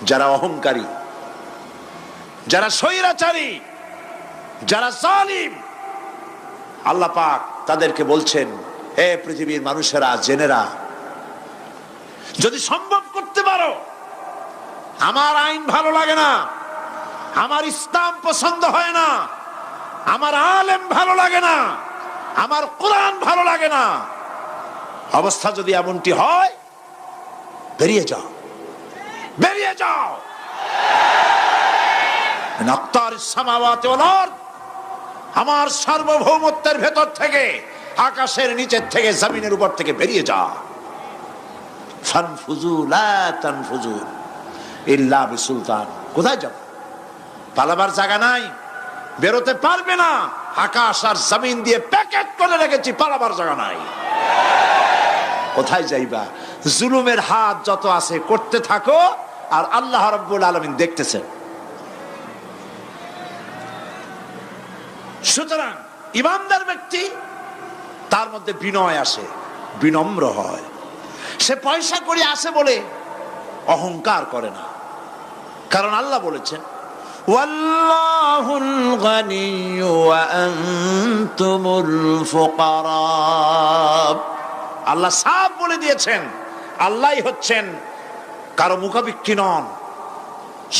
যারা অহংকারী, যারা স্বৈরাচারী, যারা জালিম, আল্লাহ পাক তাদেরকে বলছেন, হে পৃথিবীর মানুষেরা, জেনেরা, যদি সম্ভব করতে পারো, আমার আইন ভালো লাগে না, আমার ইসলাম পছন্দ হয় না, আমার আলেম ভালো লাগে না, আমার কোরআন ভালো লাগে না, অবস্থা যদি এমনটি হয়, বেরিয়ে যাও, বেরিয়ে যাও। আমার সার্বভৌমত্বের ভেতর থেকে, আকাশের নিচের থেকে, জমিনের উপর থেকে বেরিয়ে যা। ফানফুজু লা তানফুজু ইল্লা বিসুলতান। কোথায় যাব? পালাবার জায়গা নাই, বেরোতে পারবে না। আকাশ আর জমিন দিয়ে প্যাকেট করে রেখেছি, পালাবার জায়গা নাই। কোথায় যাইবা? জুলুমের হাত যত আছে করতে থাকো, আর আল্লাহ রাব্বুল আলামিন দেখতেছেন। সুতরাং ইমানদার ব্যক্তি, তার মধ্যে বিনয় আসে, বিনম্র হয়। সে পয়সা করে আসে বলে অহংকার করে না, কারণ আল্লাহ বলেছেন, ওয়াল্লাহুল গানিয়্যু ওয়া আনতুমুল ফুকারা। আল্লাহ সাফ বলে দিয়েছেন, আল্লাহই হচ্ছেন, কারো মুখাপেক্ষী নন,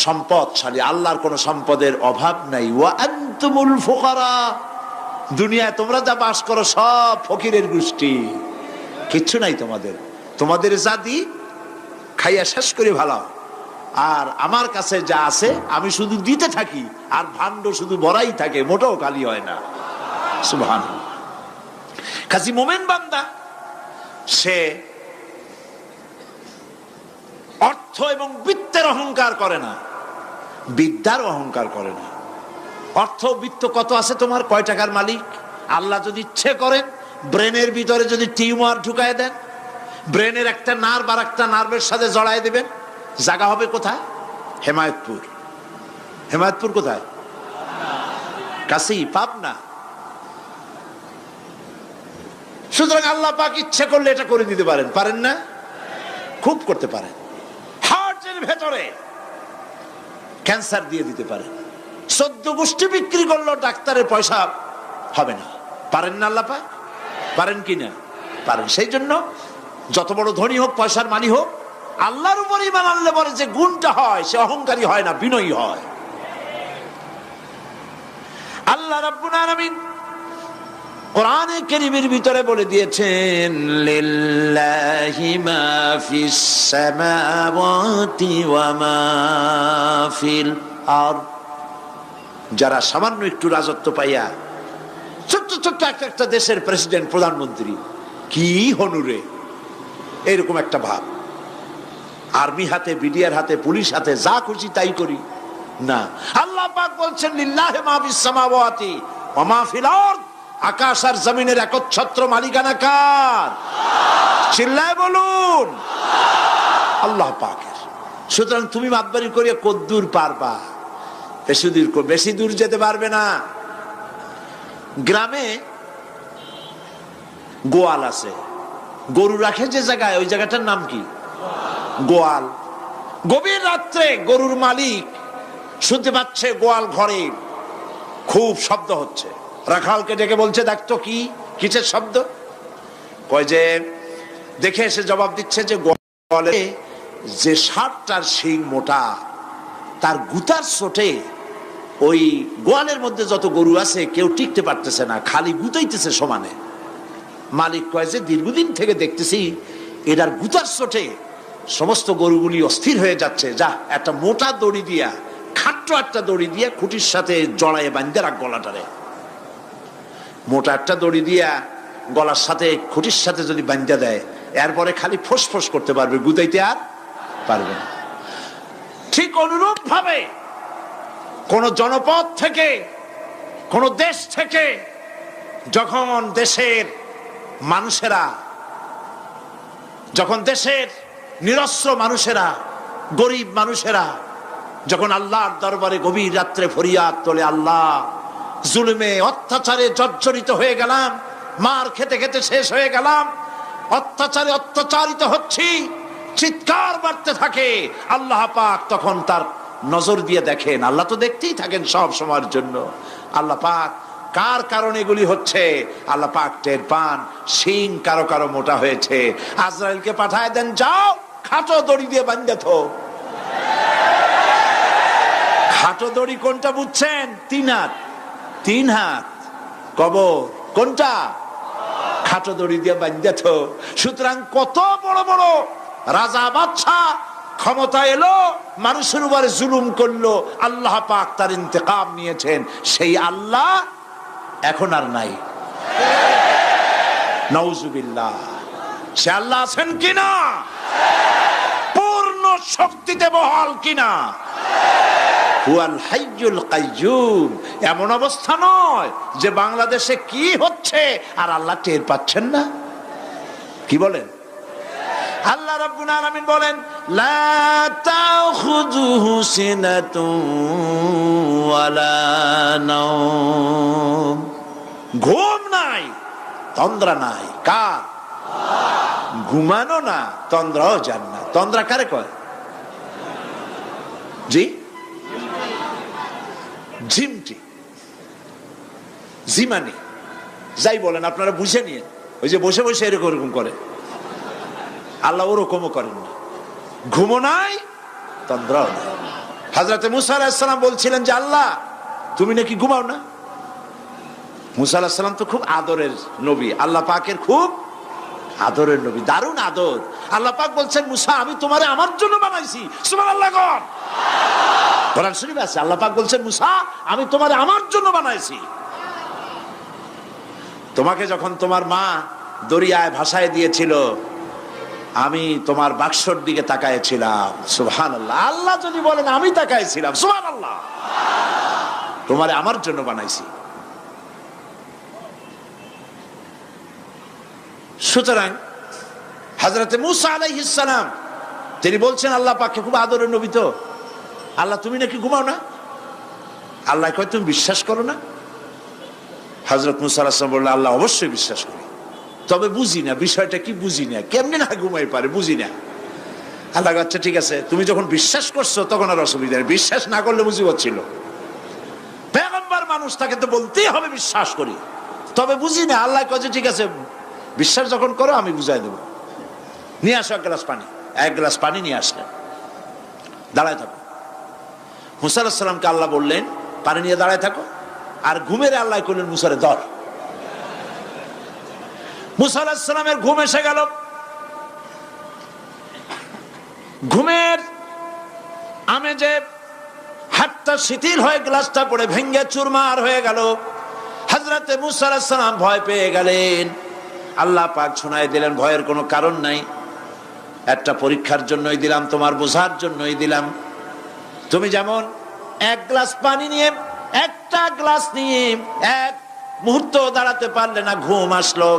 সম্পদশালী। আল্লাহর কোন সম্পদের অভাব নাই। ওয়া আনতুমুল ফুকারা, দুনিয়ায় তোমরা যা বাস করো সব ফকিরের গোষ্ঠী, কিচ্ছু নাই তোমাদের। তোমাদের জাতি খাইয়া শেষ করে ভালো, আর আমার কাছে যা আছে আমি শুধু দিতে থাকি, আর ভাণ্ড শুধু ভরাই থাকে, মোটেও খালি হয় না। সুবহানাল্লাহ। কাজী মোমেন বান্দা সে অর্থ এবং বিত্তের অহংকার করে না, বিদ্যার অহংকার করে না। অর্থ বিত্ত কত আছে তোমার, কয় টাকার মালিক? আল্লাহ যদি ইচ্ছে করেন, ব্রেনের ভিতরে যদি টিউমার ঢুকায় দেন, ব্রেনের একটা নার্ভ আর একটা নার্ভের সাথে জড়ায় দিবেন, জায়গা হবে কোথায়? হেমায়তপুর। হেমায়তপুর কোথায়? কাছেই, পাবনা। সুতরাং আল্লাহ পাক ইচ্ছে করলে এটা করে দিতে পারেন, পারেন না? খুব করতে পারেন। হার্টের ভেতরে ক্যান্সার দিয়ে দিতে পারেন, 14 গোষ্ঠী বিক্রি করলো, ডাক্তারের পয়সা হবে না, পারেন না আল্লাহ পাক? পারেন কি না? পারেন। সেই জন্য যত বড় ধনী হোক, পয়সার মালিক হোক, আল্লাহর উপর ঈমান আনলে পরে যে গুণটা হয়, সে অহংকারী হয় না, বিনয়ী হয়। আল্লাহ রাব্বুল আলামিন কোরআনে কারীমের ভিতরে বলে দিয়েছেন, লিল্লাহি মা ফিস সামাওয়াতি ওয়া মা ফিল আরদ। যারা সামান্য একটু রাজত্ব পাইয়া, ছোট্ট ছোট্ট একটা দেশের প্রেসিডেন্ট, প্রধানমন্ত্রী, কি হনুরে, এরকম একটা ভাব। আর্মি হাতে, বিডিআর হাতে, পুলিশ হাতে, যা খুশি তাই করি না। আল্লাহ পাক বলছেন, লিল্লাহি মা ফিস সামাওয়াতি ওয়া মা ফিল আরদ। আকাশ আর জমিনের একচ্ছত্র মালিকানা কার? চিল্লায় বলুন, আল্লাহ পাকের। সুতরাং তুমি মাতবাড়ি করিয়া কদ্দূর পারবা? বেশি দূর যেতে পারবে না। গ্রামে গোয়াল আছে, গরু রাখে যে জায়গায়, ওই জায়গাটার নাম কি? গোয়াল। গভীর রাত্রে গরুর মালিক শুনতে পাচ্ছে গোয়াল ঘরে খুব শব্দ হচ্ছে। রাখালকে ডেকে বলছে, দেখতো কি, কিসের শব্দ? কয় যে, দেখে এসে জবাব দিচ্ছে যে গোয়ালে যে 60টার শিং মোটা, তার গুতার চোটে ওই গোয়ালের মধ্যে যত গরু আছে কেউ টিকতে পারতেছে না, খালি গুতাইতেছে সমানে। মালিক কয় যে, দীর্ঘদিন থেকে দেখতেছি এটার গুতার চোটে সমস্ত গরুগুলি অস্থির হয়ে যাচ্ছে, যা একটা মোটা দড়ি দিয়া, খাট্ট একটা দড়ি দিয়া খুঁটির সাথে জড়াইয়ে বাঁধতে রাখ গলাটারে। মোটা একটা দড়ি দিয়া গলার সাথে, খুঁটির সাথে যদি বাঁধতে দেয়, এরপরে খালি ফোঁস করতে পারবে, গুতাইতে আর পারবে না। ঠিক অনুরূপ ভাবে কোন জনপদ থেকে, কোন দেশ থেকে যখন দেশের মানুষেরা, যখন দেশের নিরস্ত্র মানুষেরা, গরিব মানুষেরা যখন আল্লাহর দরবারে গভীর রাত্রে ফরিয়াদ তোলে, আল্লাহ, জুলুমে অত্যাচারে জর্জরিত হয়ে গেলাম, মার খেতে খেতে শেষ হয়ে গেলাম, অত্যাচারে অত্যাচারিত হচ্ছি, চিৎকার বাড়তে থাকে, আল্লাহ পাক তখন তার নজর দিয়ে দেখেন। আল্লাহ তো দেখতেই থাকেন সব সময়ের জন্য। আল্লাহ পাক কার কারণে এগুলি হচ্ছে আল্লাহ পাক টের পান। শিং কারো কারো মোটা হয়েছে, আজরাইলকে পাঠায় দেন, যাও খাটো দড়ি দিয়ে বাঁধে থো। খাটো দড়ি কোনটা বুঝছেন? 3 হাত, 3 হাত কবর কোনটা? খাটো দড়ি দিয়ে বাঁধে থো। সুতরাং কত বড় বড় রাজা বাদশা ক্ষমতা এলো, মানুষের উপরে জুলুম করলো, আল্লাহ পাক তার ইন্তেকাম নিয়েছেন। সেই আল্লাহ এখন আর নাই, নাউজুবিল্লাহ। সে আল্লাহ আছেন কিনা? পূর্ণ শক্তিতে বহাল কিনা? হুয়াল হাইয়ুল কাইয়্যুম। এমন অবস্থা নয় যে বাংলাদেশে কি হচ্ছে আর আল্লাহ টের পাচ্ছেন না। কি বলেন? আল্লাহ রাব্বুল আলামিন বলেন, লা তাখুযুহু সিনাতুন ওয়ালা নাওম। ঘুম নাই, তন্দ্রা নাই। কার? ঘুমানো না, তন্দ্রাও যান না। তন্দ্রা কারে কয়? জি, ঝিমটি, জিমানি, যাই বলেন আপনারা বুঝে নিয়ে। ওই যে বসে বসে এরকম করে, আল্লাহ ওরকমও করেন না। ঘুমো নাই, তন্দ্রাও নাই। হযরতে মুসা আলাইহিস সালাম বলছিলেন যে আল্লাহ তুমি নাকি ঘুমাও না। মুসা আলাইহিস সালাম তো খুব আদরের নবী, আল্লাহ পাকের খুব আদরের নবী, দারুণ আদর। আল্লাহ পাক বলছেন, মুসা আমি তোমারে আমার জন্য বানাইছি। সুবহানাল্লাহ। কোরআন শরীফে আছে, আল্লাহ পাক বলছেন, মুসা আমি তোমারে আমার জন্য বানাইছি। তোমাকে যখন তোমার মা দরিয়ায় ভাসায় দিয়েছিল, আমি তোমার বাক্সর দিকে তাকাইছিলাম। সুবহানাল্লাহ। আল্লাহ যদি বলেন আমি তাকাইছিলাম, সুবহানাল্লাহ। তোমারে আমার জন্য বানাইছি। সুতরাং হযরতে মুসা আলাইহিস সালাম তিনি বলছেন আল্লাহ পাককে খুব আদরের নবী, তো আল্লাহ তুমি নাকি ঘুমাও না। আল্লাহ কয় তুমি বিশ্বাস করো না? হযরত মুসা আলাইহিস সালাম বললেন, আল্লাহ অবশ্যই বিশ্বাস করি, তবে বুঝি না বিষয়টা কি, বুঝি না কেমনে না ঘুমাই পারে, বুঝি না। আল্লাহ আচ্ছা ঠিক আছে, তুমি যখন বিশ্বাস করছো তখন আর অসুবিধা নেই, বিশ্বাস না করলে মুসিবত ছিল। পয়গম্বর মানুষ, তাকে তো বলতেই হবে বিশ্বাস করি, তবে বুঝি না। আল্লাহ কয় ঠিক আছে, বিশ্বাস যখন করো আমি বুঝাই দেবো। নিয়ে আসো 1 গ্লাস পানি। 1 গ্লাস পানি নিয়ে আসলেন, দাঁড়ায় থাকো। মুসা আলাইহিস সালামকে আল্লাহ বললেন পানি নিয়ে দাঁড়ায় থাকো, আর ঘুমের আল্লাহ করলেন মুসারে ধর। মুসা আলাইহিস সালামের ঘুম এসে গেল। ঘুমের আমেজে হাতটা শিথিল হয়ে গ্লাসটা পড়ে ভেঙে চুরমার হয়ে গেল। হযরতে মুসা আলাইহিস সালাম ভয় পেয়ে গেলেন। আল্লাহ পাক শোনায় দিলেন, ভয়ের কোনো কারণ নাই, একটা পরীক্ষার জন্যই দিলাম, তোমার বোঝার জন্যই দিলাম। তুমি যেমন 1 গ্লাস পানি নিয়ে, একটা গ্লাস নিয়ে 1 মুহূর্ত দাঁড়াতে পারলে না, ঘুম আসলো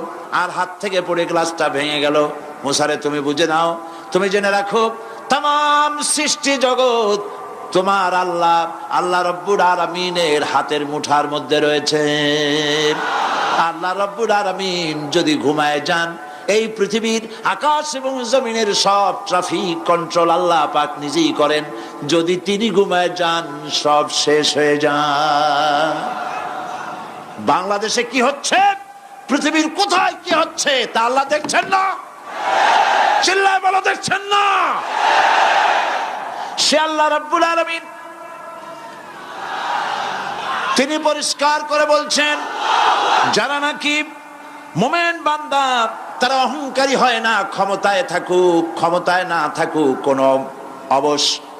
আর হাত থেকে পড়ে গ্লাসটা ভেঙে গেল। মুসারে তুমি বুঝে নাও, তুমি জেনে রাখো, তাম সৃষ্টি জগৎ তোমার আল্লাহ, আল্লাহ রব্বুল আলামিনের হাতের মুঠার মধ্যে রয়েছে। আল্লাহ রব্বুল আলামিন যদি ঘুমায় যান, এই পৃথিবীর আকাশ এবং জমিনের সব ট্রাফিক কন্ট্রোল আল্লাহ পাক নিজেই করেন। যদি তিনি ঘুমায় যান, সব শেষ হয়ে যান। বাংলাদেশে কি হচ্ছে, পৃথিবীর কোথায় কি হচ্ছে তা আল্লাহ দেখছেন না? চিল্লায় বলো, দেখছেন না? সে আল্লাহ রাব্বুল আলামিন তিনি পরিষ্কার করে বলছেন, যারা নাকি মুমিন বান্দা তারা অহংকারী হয় না, ক্ষমতায় থাকুক ক্ষমতায় না থাকুক,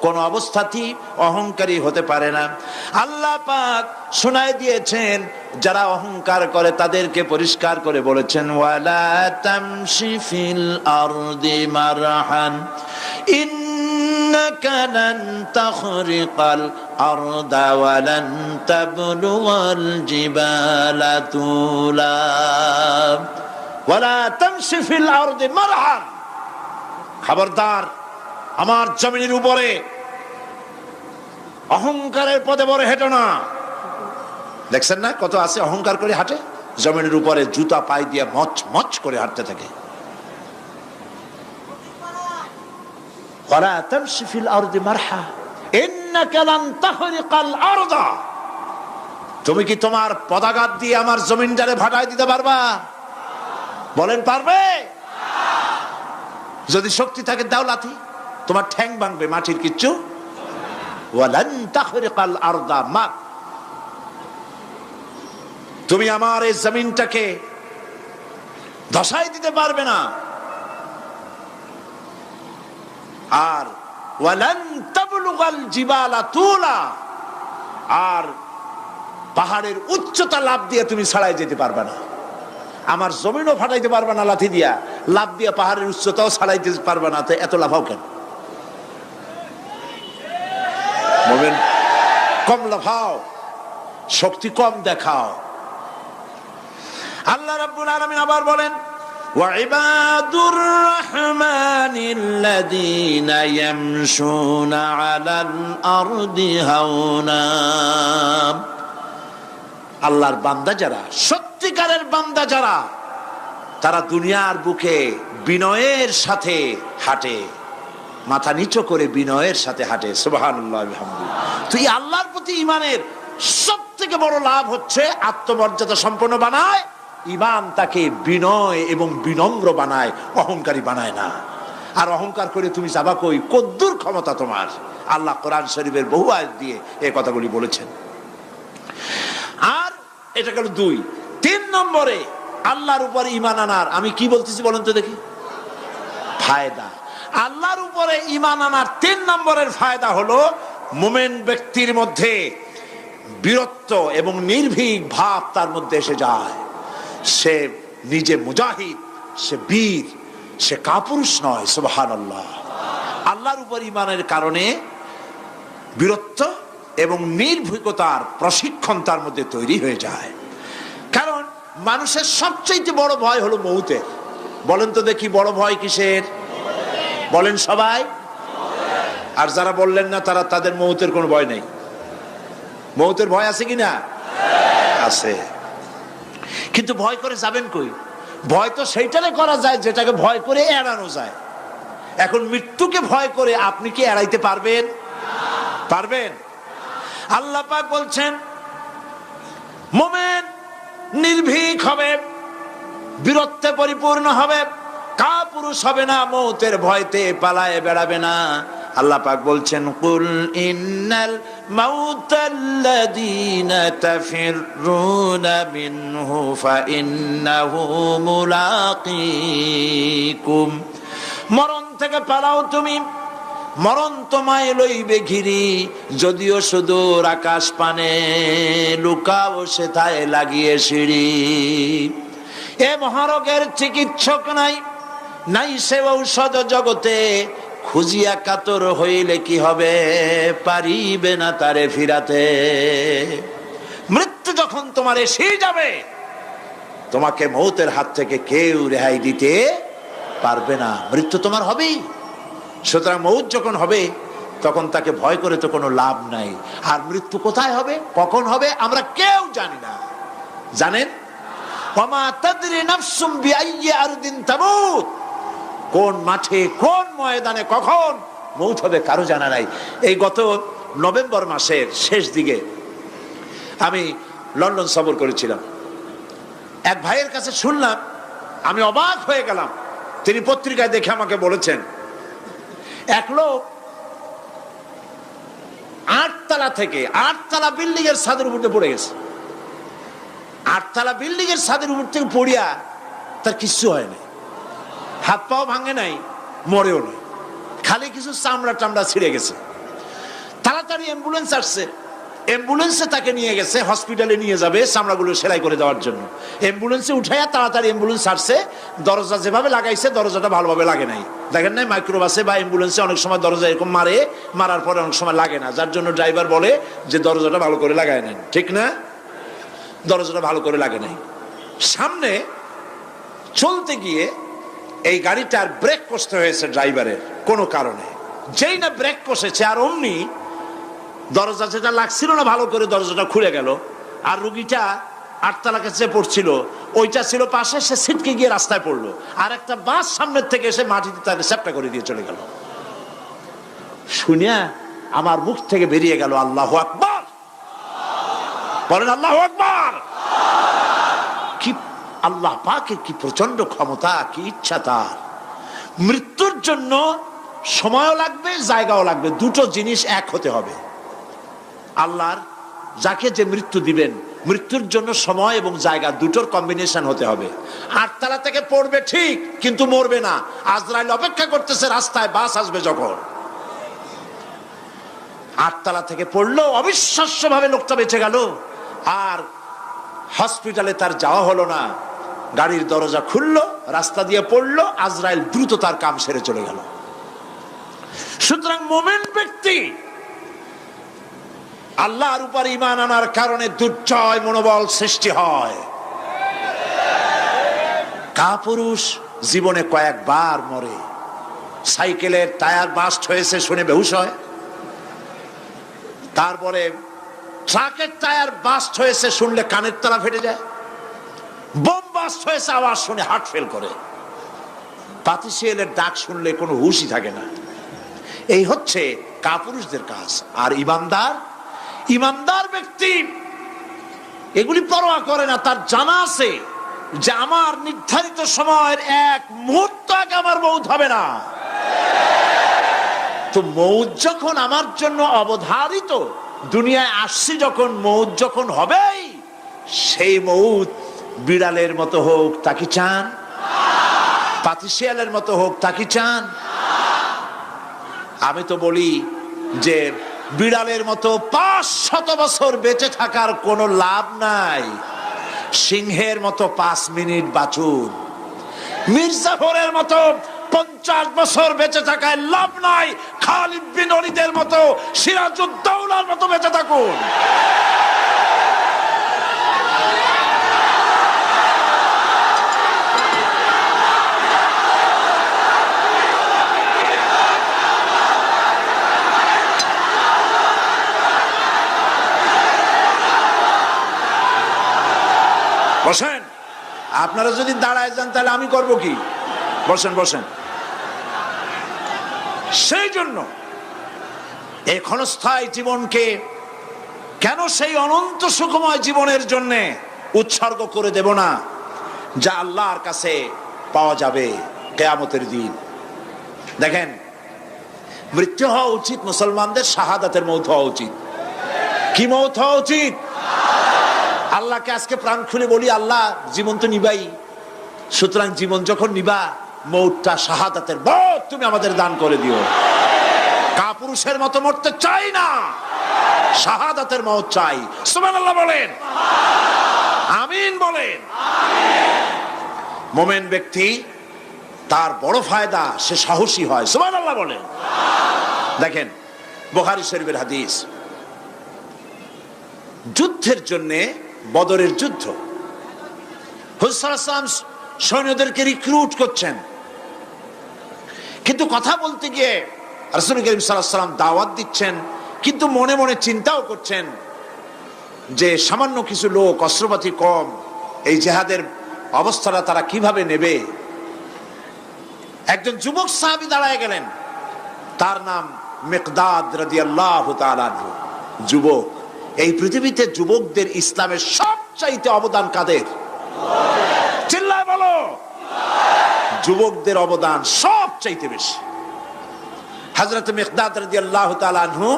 কোন অবস্থাতেই অহংকারী হতে পারে না। আল্লাহ পাক শোনায় দিয়েছেন, যারা অহংকার করে তাদেরকে পরিষ্কার করে বলেছেন, ওয়ালা তামশি ফিল আরদি মারহান ইন্নাকা লান তাখরিকাল আরদা ওয়া লান তাবলুগাল জিবালা তুলা ওয়ালা তামশি ফিল আরদি মারহান। খবরদার, আমার জমিনের উপরে অহংকারের পদে বড় হেঁটো না। দেখছেন না কত আছে অহংকার করে হাঁটে, জমিনের উপরে জুতা পায়ে দিয়ে মচ মচ করে হাঁটতে থাকে। ওয়ালা তামশি ফিল আরদি মারহা ইন্নাকা লান তাখরিকাল আরদা। তুমি কি তোমার পদাঘাত দিয়ে আমার জমিনটারে ফাটাই দিতে পারবা? বলেন পারবে? যদি শক্তি থাকে দাও লাথি, তোমার ঠ্যাং ভাঙবে, মাটির কিচ্ছু। ওয়ালান তাখরিকাল আরদা মা, তুমি আমার এই জমিনটাকে ধসাই দিতে পারবে না। আর ওয়ালান তাবলুগাল জিবালা তুলা, আর পাহাড়ের উচ্চতা লাফ দিয়ে তুমি ছাড়াই যেতে পারবে না। আমার জমিনও ফাটাইতে পারবে না লাথি দিয়া, লাফ দিয়ে পাহাড়ের উচ্চতাও ছাড়াইতে পারবে না। তো এত লাফাও কেন? বলবেন কম লাফাও, শক্তি কম দেখাও। আল্লাহ রাব্বুল আলামিন আবার বলেন ওয়াইবাদুর রাহমানিল্লাযীনা ইয়ামশুনা আলাল আরদি হাওনা। আল্লাহর বান্দা যারা, সত্যিকারের বান্দা যারা, তারা দুনিয়ার বুকে বিনয়ের সাথে হাঁটে, মাথা নিচু করে বিনয়ের সাথে হাঁটে। সুবহানাল্লাহ আলহামদুলিল্লাহ। তো এই আল্লাহর প্রতি ঈমানের সব থেকে বড় লাভ হচ্ছে আত্মমর্যাদা সম্পন্ন বানায়। ঈমান তাকে বিনয় এবং বিনম্র বানায়, অহংকারী বানায় না। আর অহংকার করে তুমি যাবা কই? কদ্দুর ক্ষমতা তোমার? আল্লাহ কোরআন শরীফের বহু আয়াত দিয়ে এই কথাগুলি বলেছেন। আর এটা গেল 2। 3 নম্বরে আল্লাহর উপর ঈমান আনার, আমি কি বলতেছি বলেন তো দেখি, ফায়দা। আল্লাহর উপরে ঈমান আনার 3 নম্বরের ফায়দা হলো মুমিন ব্যক্তির মধ্যে বীরত্ব এবং নির্ভীক ভাব তার মধ্যে এসে যায়। সে নিজে মুজাহিদ, সে বীর, সে কাপুরুষ নয়। সুবহানাল্লাহ। আল্লাহর উপর ঈমানের কারণে বীরত্ব এবং নির্ভীকতার প্রশিক্ষণ তার মধ্যে তৈরি হয়ে যায়। কারণ মানুষের সবচেয়ে বড় ভয় হলো মৌতের। বলেন তো দেখি বড় ভয় কিসের? বলেন সবাই। আর যারা বললেন না তারা, তাদের মৌতের কোনো ভয় নেই। মৌতের ভয় আছে কিনা? আছে। কিন্তু ভয় করে যাবেন কই? ভয় তো সেইটারে করা যায় যেটাকে ভয় করে এড়ানো যায়। এখন মৃত্যুকে ভয় করে আপনি কি এড়াইতে পারবেন? পারবেন? আল্লাহ পাক বলছেন মুমিন নির্ভীক হবে, বীরত্বে পরিপূর্ণ হবে, কাপুরুষ হবে না, মৌতের ভয়তে পালায়ে বেড়াবে না। আল্লাহ পাক বলছেন কুল ইন্নাল মাউতাল্লাযীনা তাফিরুনা মিনহু ফাইন্নাহু মুলাকীকুম। মরণ থেকে পালাও তুমি, মরণ তোমায় লইবে ঘিরি, যদিও সুদূর আকাশ পানে, লুকাও সেথায় লাগিয়ে সিঁড়ি। এ মহারোগের চিকিৎসক নাই, নাই সে ঔষধ জগতে, খুঁজিয়া কাতর হইলে কি হবে, পারিবে না তারে ফিরাতে। মৃত্যু যখন তোমার এসে যাবে, তোমাকে মৌতের হাত থেকে কেউ রেহাই দিতে পারবে না। মৃত্যু তোমার হবেই। সুতরাং মৌত যখন হবে তখন তাকে ভয় করে তো কোনো লাভ নাই। আর মৃত্যু কোথায় হবে, কখন হবে, আমরা কেউ জানি না। জানেন? ওয়ামা তাদরি নাফসুম বিআইয়ি আরদিন তামুত। কোন মাঠে, কোন ময়দানে কখন মৌত হবে কারো জানা নাই। এই গত নভেম্বর মাসের শেষ দিকে আমি লন্ডন সফর করেছিলাম। এক ভাইয়ের কাছে শুনলাম, আমি অবাক হয়ে গেলাম। তিনি পত্রিকায় দেখে আমাকে বলেছেন এক লোক 8 তলা থেকে 8 তলা বিল্ডিং এর ছাদের উপর পড়ে গেছে। 8 তলা বিল্ডিং এর ছাদের উপর থেকে পড়িয়া তার কিচ্ছু হয় নাই, হাত পাও ভাঙে নাই, মরেও নাই, খালি কিছু চামড়া টামড়া ছিঁড়ে গেছে। তাড়াতাড়ি অ্যাম্বুলেন্স আসছে, অ্যাম্বুলেন্সে তাকে নিয়ে গেছে, হসপিটালে নিয়ে যাবে চামড়াগুলো সেলাই করে দেওয়ার জন্য। অ্যাম্বুলেন্সে উঠাইয়া তাড়াতাড়ি অ্যাম্বুলেন্স আসছে। দরজা যেভাবে লাগাইছে দরজাটা ভালোভাবে লাগে নাই। দেখেন নাই মাইক্রোবাসে বা অ্যাম্বুলেন্সে অনেক সময় দরজা এরকম মারে, মারার পরে অনেক সময় লাগে না, যার জন্য ড্রাইভার বলে যে দরজাটা ভালো করে লাগায় নেন, ঠিক না? দরজাটা ভালো করে লাগে নাই। সামনে চলতে গিয়ে এই গাড়িটার ব্রেক কষতে হয়েছে ড্রাইভারের কোনো কারণে। যেই না ব্রেক কষেছে আর অমনি দরজা যেটা লাগছিল না ভালো করে, দরজাটা খুলে গেল। আর রুগীটা 8 তলা কাছে পড়ছিল, ওইটা ছিল পাশে, সে ছিটকে গিয়ে রাস্তায় পড়লো। আর একটা বাস সামনের থেকে এসে মাটিতে তাকে চ্যাপটা করে দিয়ে চলে গেল। শুনিয়া আমার মুখ থেকে বেরিয়ে গেল আল্লাহু আকবার। বলেন আল্লাহু আকবার। কি আল্লাহ পাকের কি প্রচন্ড ক্ষমতা, কি ইচ্ছা তার। মৃত্যুর জন্য সময়ও লাগবে, জায়গাও লাগবে, দুটো জিনিস এক হতে হবে। আল্লাহর যাকে যে মৃত্যু দিবেন, মৃত্যুর জন্য সময় এবং জায়গা দুটোর কম্বিনেশন হতে হবে। 8 তলা থেকে পড়বে ঠিক, কিন্তু মরবে না। আজরাইল অপেক্ষা করতেছে রাস্তায়, বাস আসবে যখন। 8 তলা থেকে পড়লো, অবিশ্বাস্য ভাবে লোকটা বেঁচে গেল। আর হসপিটালে তার যাওয়া হলো না। গাড়ির দরজা খুললো, রাস্তা দিয়ে পড়লো, আজরাইল দ্রুত তার কাম সেরে চলে গেল। সুতরাং মোমেন ব্যক্তি আল্লাহর উপর ঈমান আনার কারণে দুর্জয় মনোবল সৃষ্টি হয়। কাপুরুষ জীবনে কয়েকবার মরে। সাইকেলের টায়ার বাস্ট হয়েছে শুনে বেহুশ হয়। তারপরে ট্রাকের টায়ার বাস্ট হয়েছে শুনলে কানের তলা ফেটে যায়। বোম বাস্ট হয়েছে আওয়াজ শুনে হার্ট ফেল করে। পাতিশিয়ালের ডাক শুনলে কোনো হুশই থাকে না। এই হচ্ছে কাপুরুষদের কাজ। আর ইমানদার ব্যক্তি এগুলি পরোয়া করে না। তার জানা আছে যে আমার নির্ধারিত সময়ের এক মুহূর্ত আগে আমার মৌত হবে না। তো মৌত যখন আমার জন্য অবধারিত, দুনিয়ায় আসছি যখন, মৌত যখন হবেই, সেই মৌত বিড়ালের মতো হোক তা কি চান? পাতিশিয়ালের মতো হোক তা কি চান? আমি তো বলি যে বিড়ালের মতো 500 বছর বেঁচে থাকার কোনো লাভ নাই। সিংহের মতো 5 মিনিট বাঁচুন। মির্জাফরের মতো 50 বছর বেঁচে থাকায় লাভ নাই। খালিদ বিন ওলীদের মতো, সিরাজউদ্দৌলার মতো বেঁচে থাকুন। বসেন। আপনারা যদি দাঁড়ায় যান তাহলে আমি করব কি? বসেন বসেন। সেই জন্য এই ক্ষণস্থায়ী জীবনকে কেন সেই অনন্ত সুখময় জীবনের জন্য উৎসর্গ করে দেব না, যা আল্লাহর কাছে পাওয়া যাবে কিয়ামতের দিন। দেখেন, মৃত্যু হওয়া উচিত মুসলমানদের, শাহাদাতের মৌত হওয়া উচিত। কি মৌত হওয়া উচিত? আল্লাহকে আজকে প্রাণ খুলে বলি, আল্লাহ জীবন তো নিবাই, সুতরাং জীবন যখন নিবা, মৌতটা শাহাদাতের মৌত তুমি আমাদের দান করে দিও। কাপুরুষের মতো মরতে চাই না, শাহাদাতের মৌত চাই। সুবহানাল্লাহ বলেন, আমিন বলেন। মোমেন ব্যক্তি তার বড় ফায়দা, সে সাহসী হয়। সুবহানাল্লাহ বলেন। দেখেন, বুখারী শরীফের হাদিস, যুদ্ধের জন্য, বদরের যুদ্ধ, হুজুর সাল্লাল্লাহু আলাইহি ওয়াসাল্লাম সৈন্যদেরকে রিক্রুট করছেন, কিন্তু কথা বলতে গিয়ে রাসূল করিম সাল্লাল্লাহু আলাইহি ওয়াসাল্লাম দাওয়াত দিচ্ছেন, কিন্তু মনে মনে চিন্তাও করছেন যে সামান্য কিছু লোক, অস্ত্রপাতি কম, এই জিহাদের অবস্থাটা তারা কিভাবে নেবে। একজন যুবক সাহাবী দাঁড়ায় গেলেন, তার নাম মিকদাদ রাদিয়াল্লাহু তাআলা আনহু। যুবক, এই পৃথিবীতে যুবকদের ইসলামের সবচাইতে অবদান কাদের? চিল্লায় বলো। যুবকদের অবদান সবচাইতে বেশি। হযরত মিকদাদ রাদিয়াল্লাহু তাআলা আনহু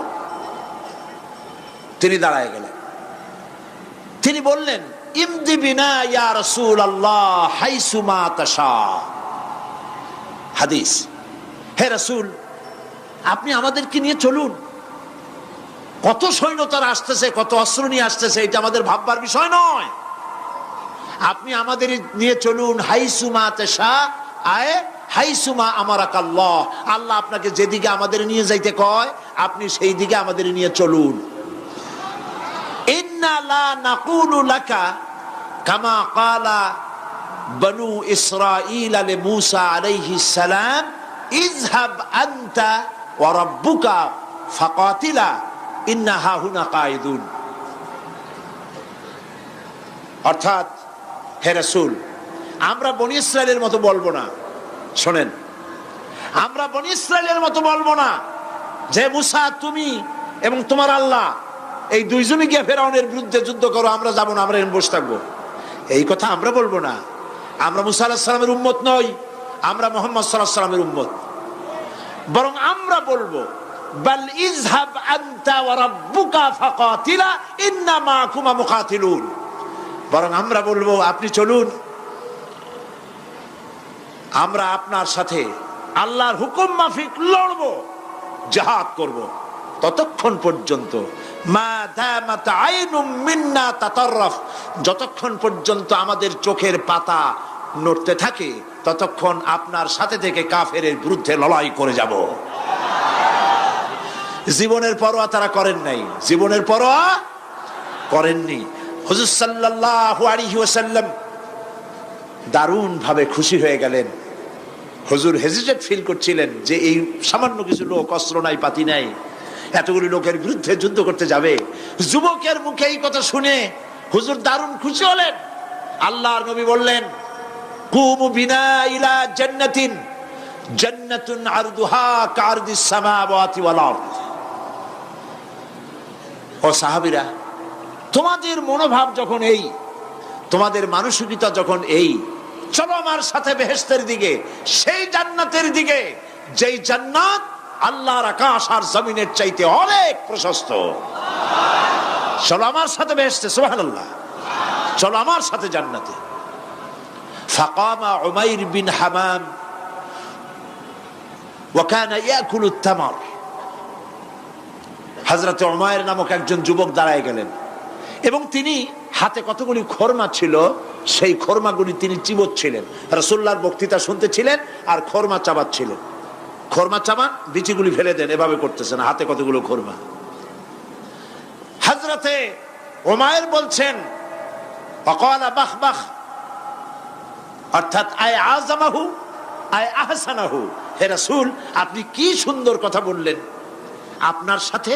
তিনি দাঁড়ায় গেলেন। তিনি বললেন, ইমদি বিনা ইয়া রাসূলুল্লাহ হাইসুমা তাশা। হাদিস, হে রাসূল, আপনি আমাদেরকে নিয়ে চলুন। কত সৈন্য তারা আসতেছে, কত অস্ত্র নিয়ে আসতেছে, এটা আমাদের ভাববার বিষয় নয়। আপনি আমাদের নিয়ে চলুন। হাইসুমা তাশা আয় হাইসুমা আমারাকাল্লাহ। আল্লাহ আপনাকে যেদিকে আমাদের নিয়ে যাইতে কয়, আপনি সেই দিকে আমাদের নিয়ে চলুন। ইন্না লা নাকুলু লাকা কামা ক্বালা বনু ইসরাঈল লি মূসা আলাইহিস সালাম, ইযহাব আনতা ওয়া রাব্বুকা ফাকাতিলা ইন্না হাহুনা কায়িদুন। অর্থাৎ, হে রাসূল, আমরা বনি ইসরাইলের মতো বলবো না। শোনেন, আমরা বনি ইসরাইলের মতো বলবো না যে মুসা তুমি এবং তোমার আল্লাহ এই দুইজনে গিয়ে ফেরাউনের বিরুদ্ধে যুদ্ধ করো, আমরা যাবো না, আমরা এখানে বসে থাকবো। এই কথা আমরা বলবো না। আমরা মুসা আলাইহিস সালামের উম্মত নই, আমরা মুহাম্মদ সাল্লাল্লাহু আলাইহি ওয়াসাল্লামের উম্মত। বরং আমরা বলবো বাল ইযহাব আনতা ওয়া রাব্বুকা ফাকাতিলা ইন্না মাআকুমা মুকাতিলুন। বরং আমরা বলবো আপনি চলুন, আমরা আপনার সাথে আল্লাহর হুকুম মাফিক লড়বো, জিহাদ করব। ততক্ষণ পর্যন্ত মা দামাত আইনুম মিন্না তাতাররাফ, যতক্ষণ পর্যন্ত আমাদের চোখের পাতা নড়তে থাকে ততক্ষণ আপনার সাথে থেকে কাফেরের বিরুদ্ধে লড়াই করে যাব। জীবনের পরোয়া তারা করেন নাই, জীবনের পরোয়া করেননি। হুজুর সাল্লাল্লাহু আলাইহি ওয়াসাল্লাম দারুণ ভাবে খুশি হয়ে গেলেন। হুজুর হেজিটেট ফিল করছিলেন যে এই সামান্য কিছু লোক, অস্ত্র নাই পাতি নাই, এতগুলি লোকের বিরুদ্ধে যুদ্ধ করতে যাবে। যুবকের মুখে এই কথা শুনে হুজুর দারুণ খুশি হলেন। আল্লাহর নবী বললেন কুমু বিনা ইলা জান্নাতিন জান্নাতুন আরদুহা কারদিস সামাওয়াতি ওয়াল আরদ। ও সাহাবীরা, তোমাদের মনোভাব যখন এই, তোমাদের মানসিকতা যখন এই, চলো আমার সাথে বেহেশতের দিকে, সেই জান্নাতের দিকে যেই জান্নাত আল্লাহর আকাশ আর জমিনের চাইতে অনেক প্রশস্ত। চলো আমার সাথে বেহেশতে, সুবহানাল্লাহ, চলো আমার সাথে জান্নাতে। ফাকামা উমাইর বিন হামাম ওয়া কানা ইয়াকুলুত তামার। হযরত উমাইর নামক একজন যুবক দাঁড়ায় গেলেন এবং তিনি হাতে কতগুলি খরমা ছিল, সেই খরমাগুলি তিনি চিবোচ্ছিলেন। রাসূলুল্লাহর বক্তৃতা শুনতেছিলেন আর খরমা চাবাচ্ছিলেন। খরমা চাবান, বিচিগুলি ফেলে দেন, এভাবে করতেছেন, হাতে কতগুলো খরমা। হযরতে উমাইর বলছেন ফাকালা বাখ বাখ, অর্থাৎ আয় আযমাহু আয় আহসানাহু। হে রাসূল, আপনি কি সুন্দর কথা বললেন। আপনার সাথে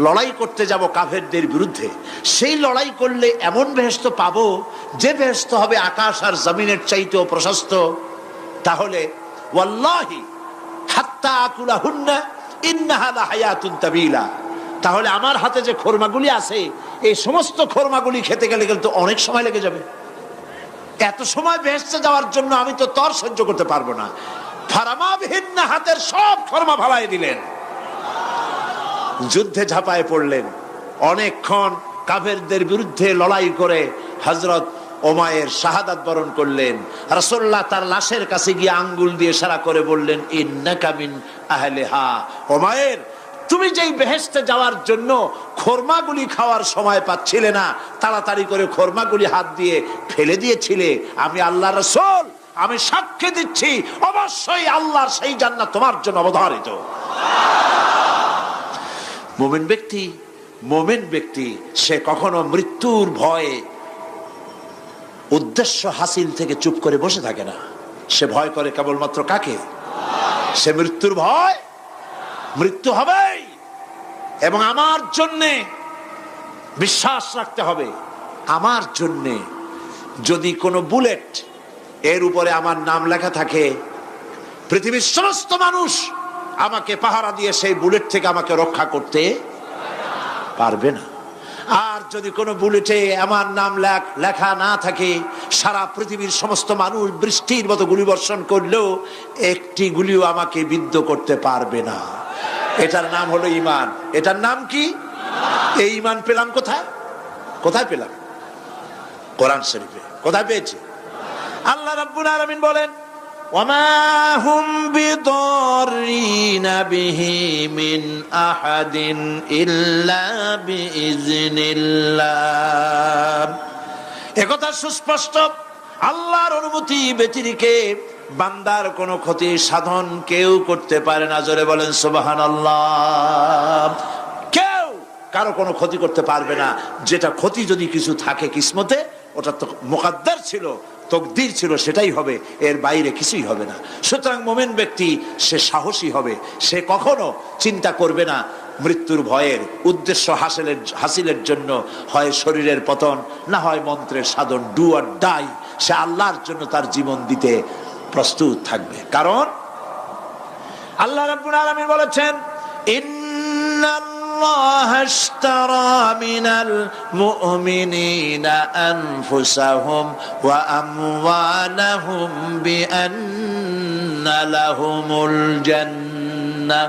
লড়াই করতে যাব কাফেরদের বিরুদ্ধে, সেই লড়াই করলে এমন বেহেশত পাবো যে বেহেশত হবে আকাশ আর জমিনের চাইতেও প্রশস্ত। তাহলে ওয়াল্লাহি হাত্তা আকুলাহুন্না ইন্নাহা লাহায়াতুন তাবিলা, তাহলে আমার হাতে যে খরমাগুলি আছে এই সমস্ত খরমাগুলি খেতে গেলে কিন্তু অনেক সময় লেগে যাবে। এত সময় বেহেশতে যাওয়ার জন্য আমি তো তর সহ্য করতে পারবো না। ফারামাবিহিন্না, হাতের সব খরমা ফালাই দিলেন, যুদ্ধে ঝাঁপায় পড়লেন। অনেকক্ষণ কাফেরদের বিরুদ্ধে লড়াই করে হযরত উমাইর শাহাদাত বরণ করলেন। রাসূলুল্লাহ তার লাশের কাছে গিয়ে আঙ্গুল দিয়ে ইশারা করে বললেন ইন্নাকা মিন আহলিহা। উমাইর, তুমি যেই বেহেশতে যাওয়ার জন্য খরমাগুলি খাওয়ার সময় পাচ্ছিলে না, তাড়াতাড়ি করে খরমাগুলি হাত দিয়ে ফেলে দিয়েছিলে, আমি আল্লাহর রাসূল, আমি সাক্ষ্য দিচ্ছি অবশ্যই আল্লাহর সেই জান্নাত তোমার জন্য অবধারিত। মুমিন ব্যক্তি সে কখনো মৃত্যুর ভয়ে উদ্দেশ্য হাসিল থেকে চুপ করে বসে থাকে না। সে ভয় করে কেবলমাত্র কাকে? সে মৃত্যুর ভয়, মৃত্যু হবেই এবং আমার জন্যে বিশ্বাস রাখতে হবে। আমার জন্যে যদি কোনো বুলেট এর উপরে আমার নাম লেখা থাকে, পৃথিবীর সমস্ত মানুষ আমাকে পাহারা দিয়ে সেই বুলেট থেকে আমাকে রক্ষা করতে পারবে না। আর যদি কোনো বুলেটে আমার নাম লেখা না থাকে, সারা পৃথিবীর সমস্ত মানুষ বৃষ্টির মতো গুলি বর্ষণ করলেও একটি গুলিও আমাকে বিদ্ধ করতে পারবে না। এটার নাম হলো ঈমান। এটার নাম কি? এই ঈমান পেলাম কোথায়? কোথায় পেলাম? কোরআন শরীফে। কোথায় পেয়েছি? আল্লাহ রাব্বুল আলামিন বলেন ওয়ামা হুম বিদরিনা বিহি মিন আহাদিন ইল্লা বিইজনিল্লাহ। একথা সুস্পষ্ট, আল্লাহর অনুমতি ব্যতিরেকে বান্দার কোনো ক্ষতি সাধন কেউ করতে পারে না। জোরে বলেন সুবহানাল্লাহ। কেউ কারো কোনো ক্ষতি করতে পারবে না। যেটা ক্ষতি যদি কিছু থাকে কিসমতে, ওটা তো মুকাদ্দার ছিল, তকদির ছিল, সেটাই হবে, এর বাইরে কিছুই হবে না। সুতরাং মুমিন ব্যক্তি সে সাহসী হবে, সে কখনো চিন্তা করবে না মৃত্যুর ভয়ের। উদ্দেশ্য হাসিলের জন্য হয় শরীরের পতন, না হয় মন্ত্রের সাধন, ডু অর ডাই, সে আল্লাহর জন্য তার জীবন দিতে প্রস্তুত থাকবে। কারণ আল্লাহ রাব্বুল আলামিন বলেছেন ইন্নাল্লাহা আশতারা মিনাল মুমিনিনা আনফুসাহুম ওয়া আমওয়ালাহুম বিআন্না লাহুমুল জান্নাহ।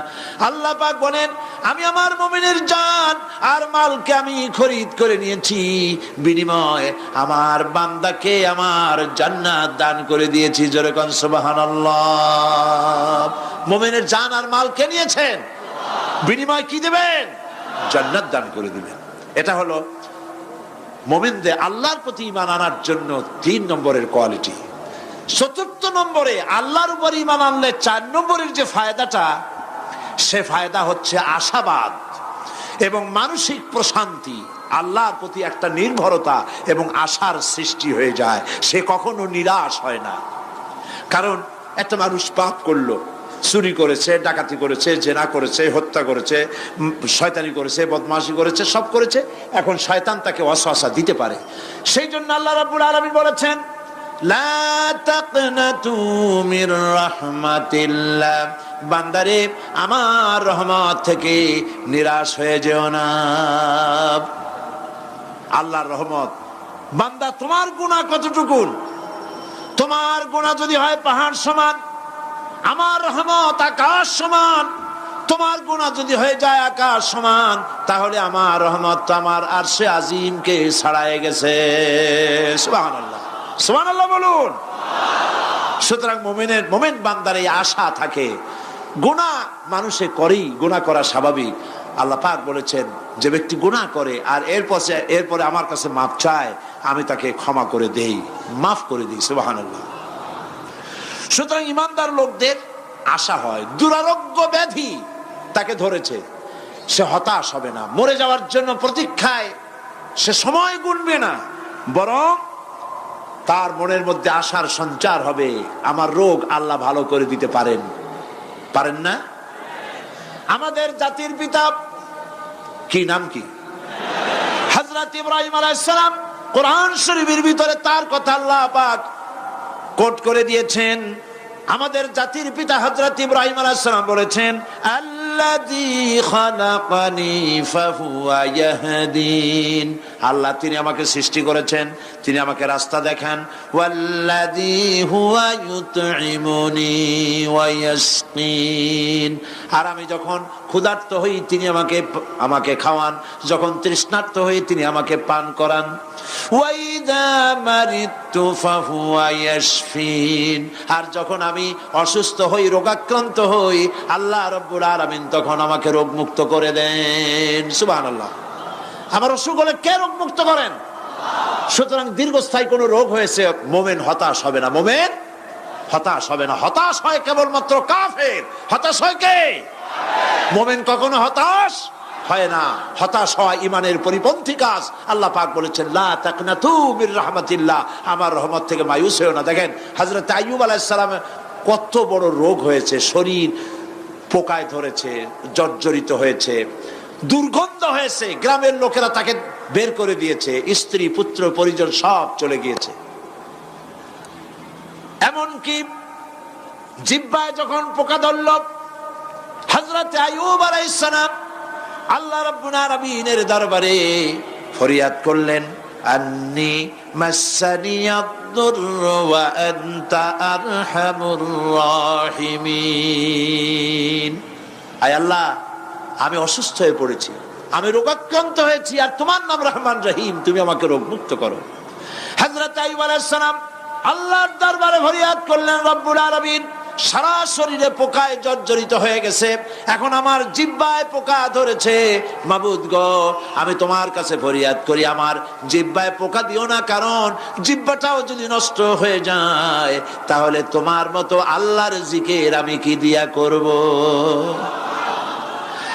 আল্লাহ পাক বলেন, আমি আমার মুমিনের জান আর মালকে আমি খরিদ করে নিয়েছি, বিনিময়ে আমার বান্দাকে আমার জান্নাত দান করে দিয়েছি। জোরে কোন সুবহানাল্লাহ। মুমিনের জান আর মালকে নিয়েছেন, বিনিময় কি দেবেন? জান্নাত দান করে দিবেন। এটা হলো মুমিনদের আল্লাহর প্রতি ঈমান আনার জন্য 3 নম্বরের কোয়ালিটি। 4th নম্বরে আল্লাহর উপর ঈমান আনলে 4 নম্বরের যে ফায়দাটা, সে ফায়দা হচ্ছে আশাবাদ এবং মানসিক প্রশান্তি। আল্লাহর প্রতি একটা নির্ভরতা এবং আশার সৃষ্টি হয়ে যায়, সে কখনো নিরাশ হয় না। কারণ একটা মানুষ পাপ করলো, চুরি করেছে, ডাকাতি করেছে, জেনা করেছে, হত্যা করেছে, শয়তানি করেছে, বদমাশি করেছে, সব করেছে। এখন শয়তান তাকে ওয়াসওয়াসা দিতে পারে। সেই জন্য আল্লাহ রাব্বুল আলামিন বলেছেন, লা তাকনাতু মির রাহমাতিল্লাহ, বান্দারে আমার রহমত থেকে নিরাশ হয়ে যেও না। আল্লাহর রহমত, বান্দা তোমার গুনাহ কতটুকু? তোমার গুনাহ যদি হয় পাহাড় সমান, আমার রহমত আকাশ সমান। তোমার গুনাহ যদি হয়ে যায় আকাশ সমান, তাহলে আমার রহমত তো আমার আরশে আজিমকে ছাড়ায় গেছে। সুবহানাল্লাহ, সুবহানাল্লাহ বলুন। সুতরাং মুমিন বান্দার এই আশা থাকে। গুনাহ মানুষে করেই, গুনাহ করা স্বাভাবিক। আল্লাহ পাক বলেছেন, যে ব্যক্তি গুনাহ করে আর এরপরে আমার কাছে মাফ চায়, আমি তাকে ক্ষমা করে দেই, মাফ করে দিই। সুবহানাল্লাহ। সুতরাং ইমানদার লোকদের আশা হয়, দুরারোগ্য ব্যাধি তাকে ধরেছে, সে হতাশ হবে না, মরে যাওয়ার জন্য প্রতীক্ষায় সে সময় গুনবে না, বরং তার মনের মধ্যে আশার সঞ্চার হবে, আমার রোগ আল্লাহ ভালো করে দিতে পারেন। পারেন না? আমাদের জাতির পিতা কি নাম কি? হযরত ইব্রাহিম আলাইহিস সালাম। কোরআন শরীফের ভিতরে তার কথা আল্লাহ পাক কোট করে দিয়েছেন। আমাদের জাতির পিতা হযরত ইব্রাহিম আলাইহিস সালাম বলেছেন, আল্লাযী খালাকানি ফাহুয়া ইয়াহদিন। আল্লাহ তিনি আমাকে সৃষ্টি করেছেন, তিনি আমাকে রাস্তা দেখান। ওয়াল্লাযী হুয়া ইউতঈমুনি ওয়া ইয়াসকিন। আর আমি যখন ক্ষুধার্ত হই তিনি আমাকে খাওয়ান, যখন তৃষ্ণার্ত হই তিনি আমাকে পান করান। ওয়াইদা মারিতু ফাহুয়া ইয়াশফিন। আর যখন আমি অসুস্থ হই, রোগাক্রান্ত হই, আল্লাহ রাব্বুল আলামিন তখন আমাকে রোগ মুক্ত করে দেন। সুবহানাল্লাহ। আমার অসুখ হলে কে রোগ মুক্ত করেন? সুতরাং দীর্ঘস্থায়ী কোনো রোগ হয়েছে, মুমিন হতাশ হবে না, মুমিন হতাশ হবে না। হতাশ হয় কেবলমাত্র কাফের। হতাশ হয় কে? মুমিন কখনো হতাশ হয় না। হতাশ হওয়া ইমানের পরিপন্থী কাজ। আল্লাহ পাক বলেছেন, লা তাকনাতু মির রাহমাতিল্লাহ, আমার রহমত থেকে মায়ুস হয়েও না। দেখেন হযরত আইয়ুব আলাইহিস সালামের কত বড় রোগ হয়েছে, শরীর পোকায় ধরেছে, জর্জরিত হয়েছে, দুর্গন্ধ হয়েছে, গ্রামের লোকেরা তাকে বের করে দিয়েছে, স্ত্রী পুত্র পরিজন সব চলে গিয়েছে। এমনকি জিহ্বায় যখন পোকা ধরল, হযরত আইয়ুব আলাইহিস সালাম আল্লাহ রাব্বুল আলামিনের দরবারে ফরিয়াদ করলেন, আন্নী মাসসানিয়াদ-দুররু ওয়া আনতা আরহামুর রাহিমিন। আয় আল্লাহ, আমি অসুস্থ হয়ে পড়েছি, আমি রোগাক্রান্ত হয়েছি, আর তোমার নাম রহমান রহিম, তুমি আমাকে রোগ মুক্ত করো। হযরত আইয়ুব আলাইহিস সালাম আল্লাহর দরবারে ফরিয়াদ করলেন, রব্বুল আলামিন সারা শরীরে পোকায় জর্জরিত হয়ে গেছে, এখন আমার জিহ্বায় পোকা ধরেছে, মাবুদ গো আমি তোমার কাছে ফরিয়াদ করি, আমার জিহ্বায় পোকা দিও না, কারণ জিহ্বাটাও যদি নষ্ট হয়ে যায় তাহলে তোমার মতো আল্লাহর জিকির আমি কি দিয়া করব।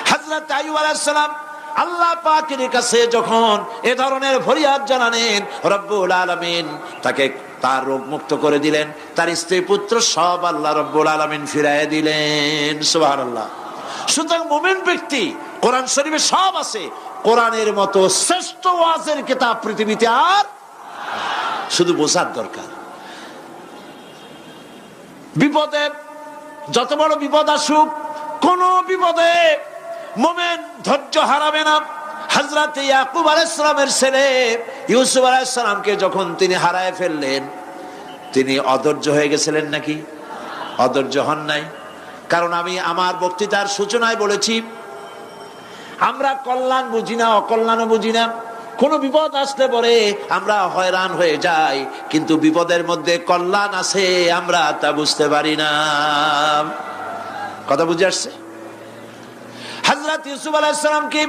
হযরত আইয়ুব আলাইহিস সালাম আল্লাহ পাকের কাছে যখন এ ধরনের ফরিয়াদ জানালেন, রব্বুল আলামিন তাকে তার রোগ মুক্ত করে দিলেন, তার স্ত্রী পুত্র সব আল্লাহ রব্বুল আলামিন ফিরাইয়া দিলেন। সুবহানাল্লাহ। সুতরাং মুমিন ব্যক্তি, কোরআন শরীফে সব আছে, কোরআনের মতো শ্রেষ্ঠ ওয়াজের কিতাব পৃথিবীতে আর শুধু বোঝার দরকার। বিপদে, যত বড় বিপদ আসুক, কোন বিপদে মুমিন ধৈর্য হারাবে না। হযরত ইয়াকুব আলাইহিস সালামের ছেলে ইউসুফ আলাইহিস সালামকে যখন তিনি হারায় ফেললেন, তিনি অধৈর্য হয়ে গেছিলেন নাকি? অধৈর্য হন নাই। কারণ আমি আমার বক্তৃতার সূচনায় বলেছি, আমরা কল্যাণ বুঝি না, অকল্যাণও বুঝি না। কোন বিপদ আসলে পরে আমরা হয়রান হয়ে যাই, কিন্তু বিপদের মধ্যে কল্যাণ আছে আমরা তা বুঝতে পারি না। কথা বুঝে আসছে? হযরত ইউসুফ আলাইহিস সালামকে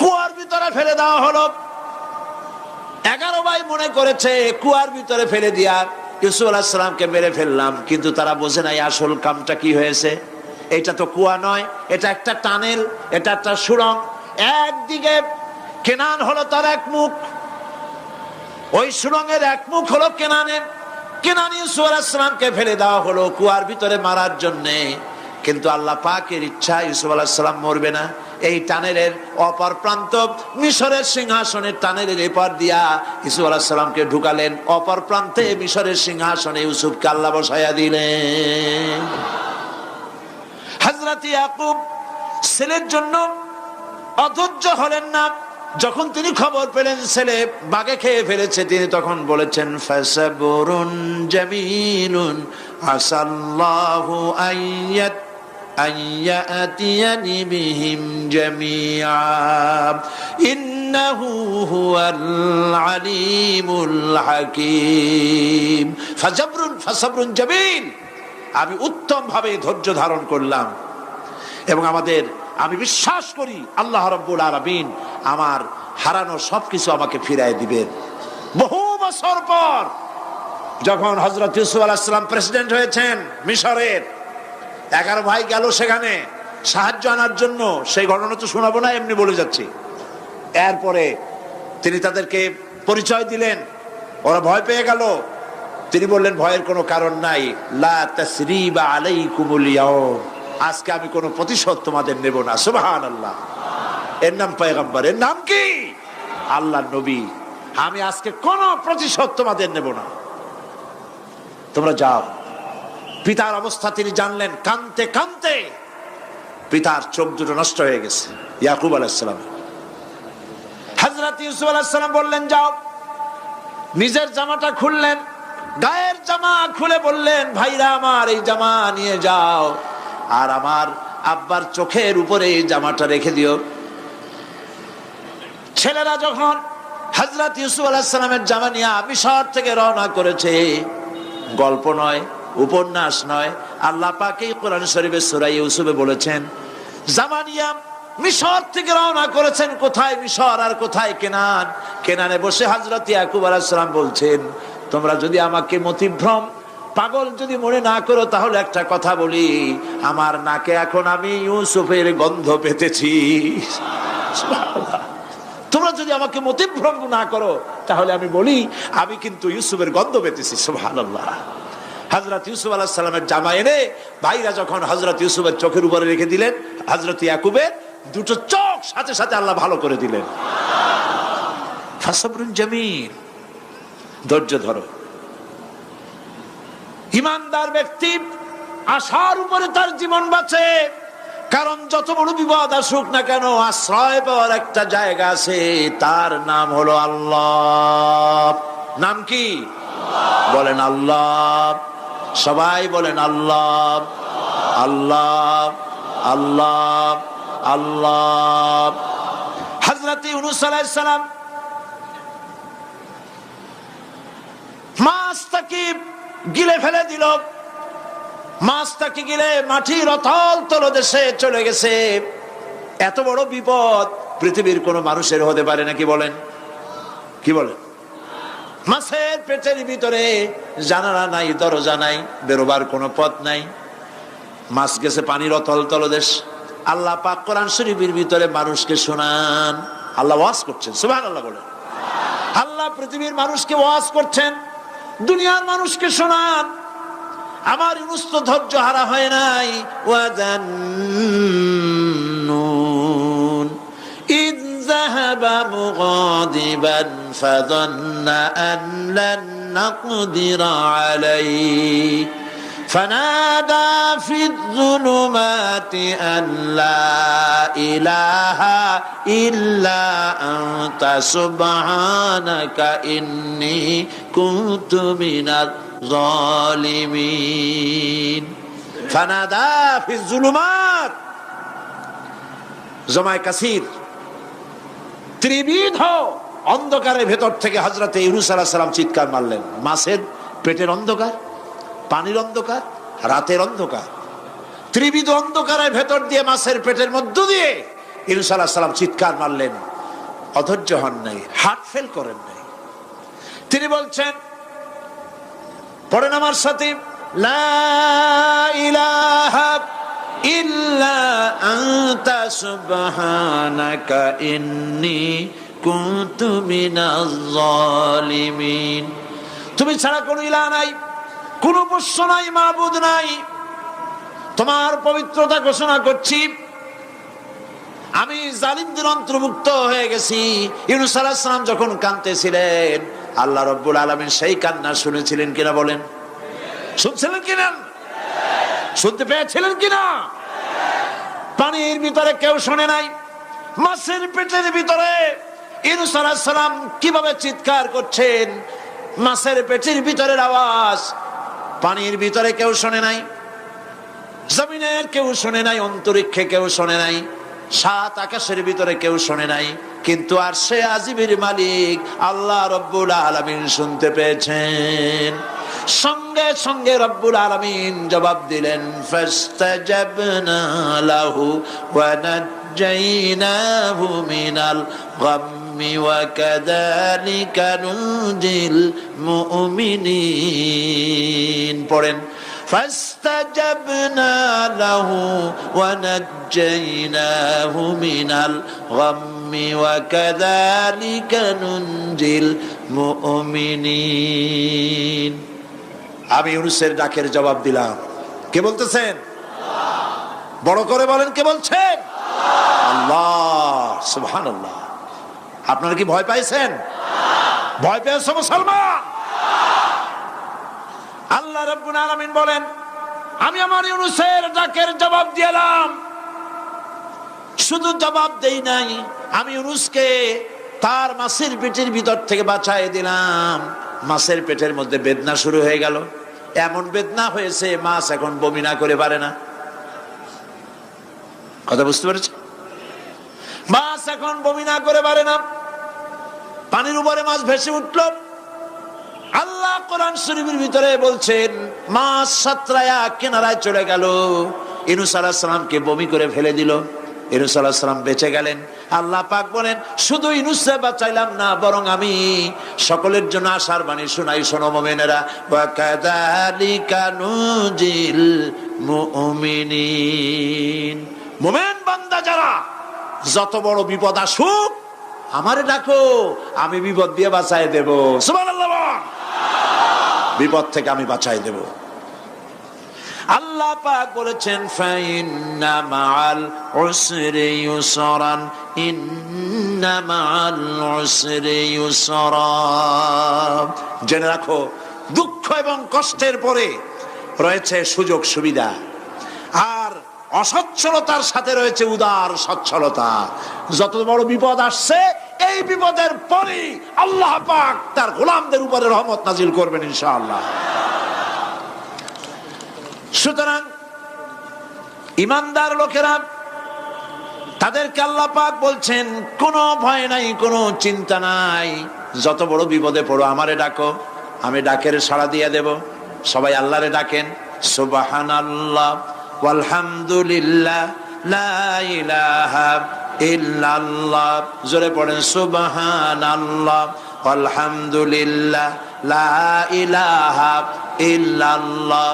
কুয়ার ভিতরে ফেলে দেওয়া হলো। 11 ভাই মনে করেছে কুয়ার ভিতরে ফেলে দিয়া ইউসুফ আলাইহিস সালামকে মেরে ফেললাম, কিন্তু তারা বোঝে নাই আসল কামটা কি হয়েছে। এটা তো কুয়া নয়, এটা একটা টানেল, এটা একটা সুড়ঙ্গ। একদিকে কেনান হলো তার এক মুখ, ওই সুড়ঙ্গের এক মুখ হলো কেনানের। কেনান ইউসুফ আলাইহিস সালামকে ফেলে দেওয়া হলো কুয়ার ভিতরে মারার জন্য, কিন্তু আল্লাহ পাকের ইচ্ছা ইউসুফ আলাইহিস সালাম মরবে না। এই টানেলের অপর প্রান্ত মিশরের সিংহাসনের টানেলের এপার দিয়া ইউসুফ আলাইহিস সালামকে ঢুকালেন, অপর প্রান্তে মিশরের সিংহাসনে ইউসুফকে আল্লাহ বসায়া দিলেন। হযরত ইয়াকুব ছেলের জন্য অধৈর্য হলেন না। যখন তিনি খবর পেলেন ছেলে বাঘে খেয়ে ফেলেছে, তিনি তখন বলেছেন ফাসাবুরুন জামিলুন আসাল্লাহু আইয়াতিয়ানি বিহিম জামিআ ইন্নাহু হুয়াল আলিমুল হাকীম। ফাসাবরুন জামিল, আমি উত্তম ভাবে ধৈর্য ধারণ করলাম এবং আমি বিশ্বাস করি আল্লাহ রাব্বুল আলামিন আমার হারানো সবকিছু আমাকে ফিরিয়ে দিবেন। বহু বছর পর যখন হযরত ইউসুফ আলাইহিস সালাম প্রেসিডেন্ট হয়েছেন মিশরের, 11 ভাই গেল সেখানে সাহায্য আনার জন্য। সেই ঘটনা তো শোনাবো না, এমনি বলে যাচ্ছি। এরপরে তিনি তাদেরকে পরিচয় দিলেন, ওরা ভয় পেয়ে গেল। তিনি বললেন ভয়ের কোনো কারণ নাই, লা তাসরিবা আলাইকুমুল ইয়াউম, আজকে আমি কোনো প্রতিশোধ তোমাদের নেব না। সুবহানাল্লাহ। এর নাম পয়গম্বর, এর নাম কি? আল্লাহর নবী। আমি আজকে কোনো প্রতিশোধ তোমাদের নেব না, তোমরা যাও। পিতার অবস্থা তিনি জানলেন, কাঁদতে কাঁদতে পিতার চোখ দুটো নষ্ট হয়ে গেছে ইয়াকুব আলাইহিস সালাম। হযরত ইউসুফ আলাইহিস সালাম বললেন যাও। নিজের জামাটা খুললেন, গায়ের জামা খুলে বললেন ভাইরা আমার এই জামা নিয়ে যাও, আর আমার আব্বার চোখের উপরে এই জামাটা রেখে দিও। ছেলেরা যখন হযরত ইউসুফ আলাইহিস সালামের জামা নিয়ে মিশর থেকে রওনা করেছে, গল্প নয়, উপন্যাস নয়, আল্লাহ পাক এই কোরআন শরীফে সূরা ইউসুফে বলেছেন জামা নিয়ে মিশর থেকে রওনা করেছেন। কোথায় মিশর আর কোথায় কেনান? কেনানে বসে হযরত ইয়াকুব আলাইহিস সালাম বলছেন তোমরা যদি আমাকে মতিভ্রম পাগল যদি মনে না করো, তাহলে একটা কথা বলি, আমার নাকে এখন আমি ইউসুফের গন্ধ পেতেছি। তোমরা যদি আমাকে মতিভ্রম না করো, তাহলে আমি বলি আমি কিন্তু ইউসুফের গন্ধ পেতেছি। সুবহানাল্লাহ। হযরত ইউসুফ আলাইহিস সালামের জামা এনে ভাইরা যখন হযরত ইউসুফের চোখের উপরে রেখে দিলেন, হযরত ইয়াকুবের দুটো চোখ সাথে সাথে আল্লাহ ভালো করে দিলেন। ফাসাবরুন জামিল, ধৈর্য ধরো। ইমানদার ব্যক্তি আশার উপরে তার জীবন বাঁচে, কারণ যত বড় বিপদ আসুক না কেন আশ্রয় পাওয়ার একটা জায়গা আছে, তার নাম হলো আল্লাহ। নাম কি? বলেন আল্লাহ। সবাই বলেন আল্লাহ আল্লাহ আল্লাহ আল্লাহ। হযরত ইউনূস আলাইহিস সালাম মাছটাকে গিলে ফেলে দিল, মাছটাকে গিলে মাটির অতল তলদেশে চলে গেছে। এত বড় বিপদ পৃথিবীর কোন মানুষের হতে পারে নাকি? বলেন, কি বলেন? মাছের পেটের ভিতরে জানালা নাই, দরজা নাই, বেরোবার কোনো পথ নাই, মাছ গেছে পানির অতল তলদেশ। আল্লাহ পাক কোরআন শরীফের ভিতরে মানুষকে শোনান, আল্লাহ ওয়াজ করছেন। সুবহানাল্লাহ বলেন। আল্লাহ পৃথিবীর মানুষকে ওয়াজ করছেন, দুনিয়ার মানুষকে শোনান। আমার ইউনূস তো ধৈর্য হারা হয় নাই। ওয়াযান্নুন ইয যাহাবা মুগাদিবান ফাযান্না আন লান নাকদিরা আলাইহি ফানাদা ফিজ যুলুমাতি আল্লা ইলাহা ইল্লা আনতা সুবহানাকা ইন্নী কুনতু মিনাজ জালিমিন। ফানাদা ফিজ যুলুমাত, জমায়ে কাসির, ত্রিবিধ অন্ধকারের ভেতর থেকে হযরত ইউনূস আলাইহিস সালাম চিৎকার মারলেন। মাছের পেটের অন্ধকার, পানির অন্ধকার, রাতের অন্ধকার, ত্রিবিধ অন্ধকারের ভেতর দিয়ে মাছের পেটের মধ্য দিয়ে ইউনূস আলাইহিস সালাম চিৎকার মারলেন। অধৈর্য হন নাই, হার্ট ফেল করেন নাই। তিনি বলছেন, পড়েন আমার সাথে, লা ইলাহা ইল্লা আনতা সুবহানাকা ইন্নী কুনতু মিনাজ জালিমিন। তুমি ছাড়া কোনো ইলাহ নাই, কোনো পোষ্য নাই, মাবুদ নাই। তোমার পবিত্রতা ঘোষণা করছি, আমি জালিমদের অন্তর্ভুক্ত হয়ে গেছি। ইউনূস আলাইহিস সালাম যখন কাঁদতেছিলেন, আল্লাহ রাব্বুল আলামিন সেই কান্না শুনেছিলেন কিনা বলেন? শুনছিলেন কিনা? শুনতে পেয়েছিলেন কিনা? পানির ভিতরে কেউ শোনে নাই, মাছের পেটের ভিতরে ইউনূস আলাইহিস সালাম কিভাবে চিৎকার করছেন, মাছের পেটের ভিতরের আওয়াজ পানির ভিতরে কেউ শোনে নাই, জমিনের কেউ শোনে নাই, অন্তরিক্ষে কেউ শোনে নাই, সাত আকাশের ভিতরে কেউ শোনে নাই, কিন্তু আরশে আজিমের মালিক আল্লাহ রব্বুল আলামিন শুনতে পেয়েছেন। সঙ্গে সঙ্গে রব্বুল আলামিন জবাব দিলেন, ফাস্তাজাবনা লাহু ওয়া নাজ্জাইনাহু মিনাল গাম্মি ওয়া কাযালিকা নুনজিল মুমিনিন। পড়েন, ফাস্তাজাবনা লাহু ওয়া নাজ্জাইনাহু মিনাল গাম্মি ওয়া কাযালিকা নুনজিল মুমিনিন। আমি ইউনূসের ডাকের জবাব দিলাম। কে বলতেছেন? বড় করে বলেন, কে বলছেন? আল্লাহ। সুবহানাল্লাহ। আপনারা কি ভয় পাইছেন? ভয় পেয়েছো মুসলমান? আল্লাহ রাব্বুল আলামিন বলেন, আমি আমার ইউনূসের ডাকের জবাব দিলাম। শুধু জবাব দেই নাই, আমি ইউনূসকে তার মাছের পেটের ভিতর থেকে বাঁচায় দিলাম। মাছের পেটের মধ্যে বেদনা শুরু হয়ে গেল, এমন বেদনা হয়েছে মাছ এখন বমি না করে পারে না। কথা বুঝতে পেরেছ? মাছ এখন বমি না করে পারে না। পানির উপরে মাছ ভেসে উঠল। আল্লাহ কোরআন শরীফের ভিতরে বলছেন, মাছ সাতরায়া কিনারায় চলে গেল, ইউনূস আলাইহিস সালামকে বমি করে ফেলে দিল। ইউনূস আলাইহিস সালাম বেঁচে গেলেন। আল্লাহ পাক বলেন, শুধু ইউনূসকে বাঁচাইলাম না, বরং আমি সকলের জন্য আশার বাণী শোনাই, শোনো মুমিনেরা, ওয়া কাযালিকা নুনজিল মুমিনিন। মুমিন বান্দা যারা, যত বড় বিপদ আসুক আমারে ডাকো, আমি বিপদ দিয়ে বাঁচাই দেব। সুবহানাল্লাহ। বিপদ থেকে আমি বাঁচাই দেব। আল্লাহ পাক বলেছেন, ফাইন্না মাআল উসরি ইউসরান, ইন্না মাআল উসরি ইউসরা। জেনে রাখো, দুঃখ এবং কষ্টের পরে রয়েছে সুযোগ সুবিধা, আর অসচ্ছলতার সাথে রয়েছে উদার সচ্ছলতা। যত বড় বিপদ আসছে, এই বিপদের পরে আল্লাহ পাক তার গোলামদের উপরে রহমত নাজিল করবেন ইনশাআল্লাহ। সুতরাং ইমানদার লোকেরা, তাদেরকে আল্লাহ পাক বলছেন, কোনো ভয় নাই, কোনো চিন্তা নাই, যত বড় বিপদে পড়ো আমারে ডাকো, আমি ডাকের সাড়া দিয়ে দেব। সবাই আল্লাহরে ডাকেন, সুবহানাল্লাহ ওয়ালহামদুলিল্লাহ লা ইলাহা ইল্লাল্লাহ। জোরে পড়েন, সুবহানাল্লাহ ওয়ালহামদুলিল্লাহ লা ইলাহা ইল্লাল্লাহ,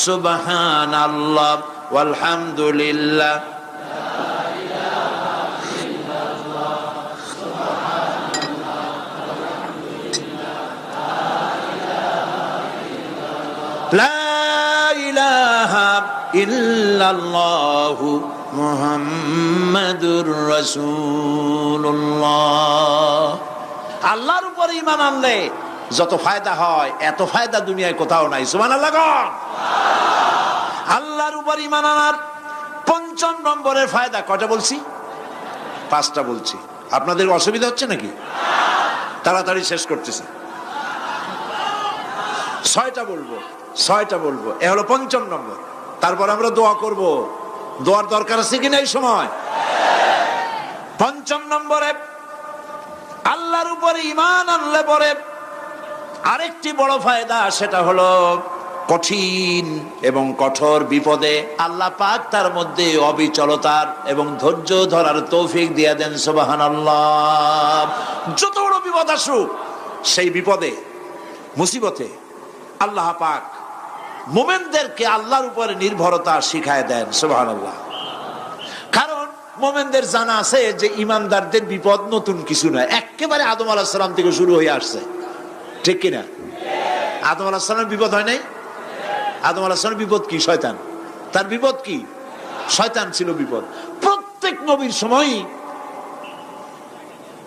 সুবহানাল্লাহ ওয়ালহামদুলিল্লাহ। লা ইলাহা ইল্লাল্লাহু মুহাম্মাদুর রাসূলুল্লাহ। আল্লাহর উপর ঈমান আনলে যত ফায়দা হয়, এত ফায়দা দুনিয়ায় কোথাও নাই। সুবহানাল্লাহ। উপর ঈমান আনার ৫ম নম্বরের ফায়দা কয়টা বলছি? 5টা বলছি। আপনাদের অসুবিধা হচ্ছে নাকি? তাড়াতাড়ি শেষ করতেছি। 6টা বলবো। এ হলো ৫ম নম্বর। তারপর আমরা দোয়া করব। দোয়ার দরকার আছে কিনা এই সময়? ৫ম নম্বরে আল্লাহর উপরে ঈমান আনলে পরে আরেকটি বড় ফায়দা, সেটা হলো কঠিন এবং কঠোর বিপদে আল্লাহ পাক তার মধ্যে অবিচলতার এবং ধৈর্য ধরার তৌফিক দিয়ে দেন। সুবহানাল্লাহ। যত বড় বিপদ আসুক, সেই বিপদে মুসিবতে আল্লাহ পাক মুমিনদেরকে আল্লাহর উপরে নির্ভরতা শিখায় দেন। সুবহানাল্লাহ। কারণ মুমিনদের জানা আছে যে ইমানদারদের বিপদ নতুন কিছু নয়, একেবারে আদম আলাইহিস সালাম থেকে শুরু হয়ে আসছে। ঠিক কিনা? আদম আলাইহিস সালামের বিপদ হয় নাই? আদম আলাইহিস সালামের বিপদ কি? শয়তান। তার বিপদ কি? শয়তান ছিল বিপদ। প্রত্যেক নবীর সময়ই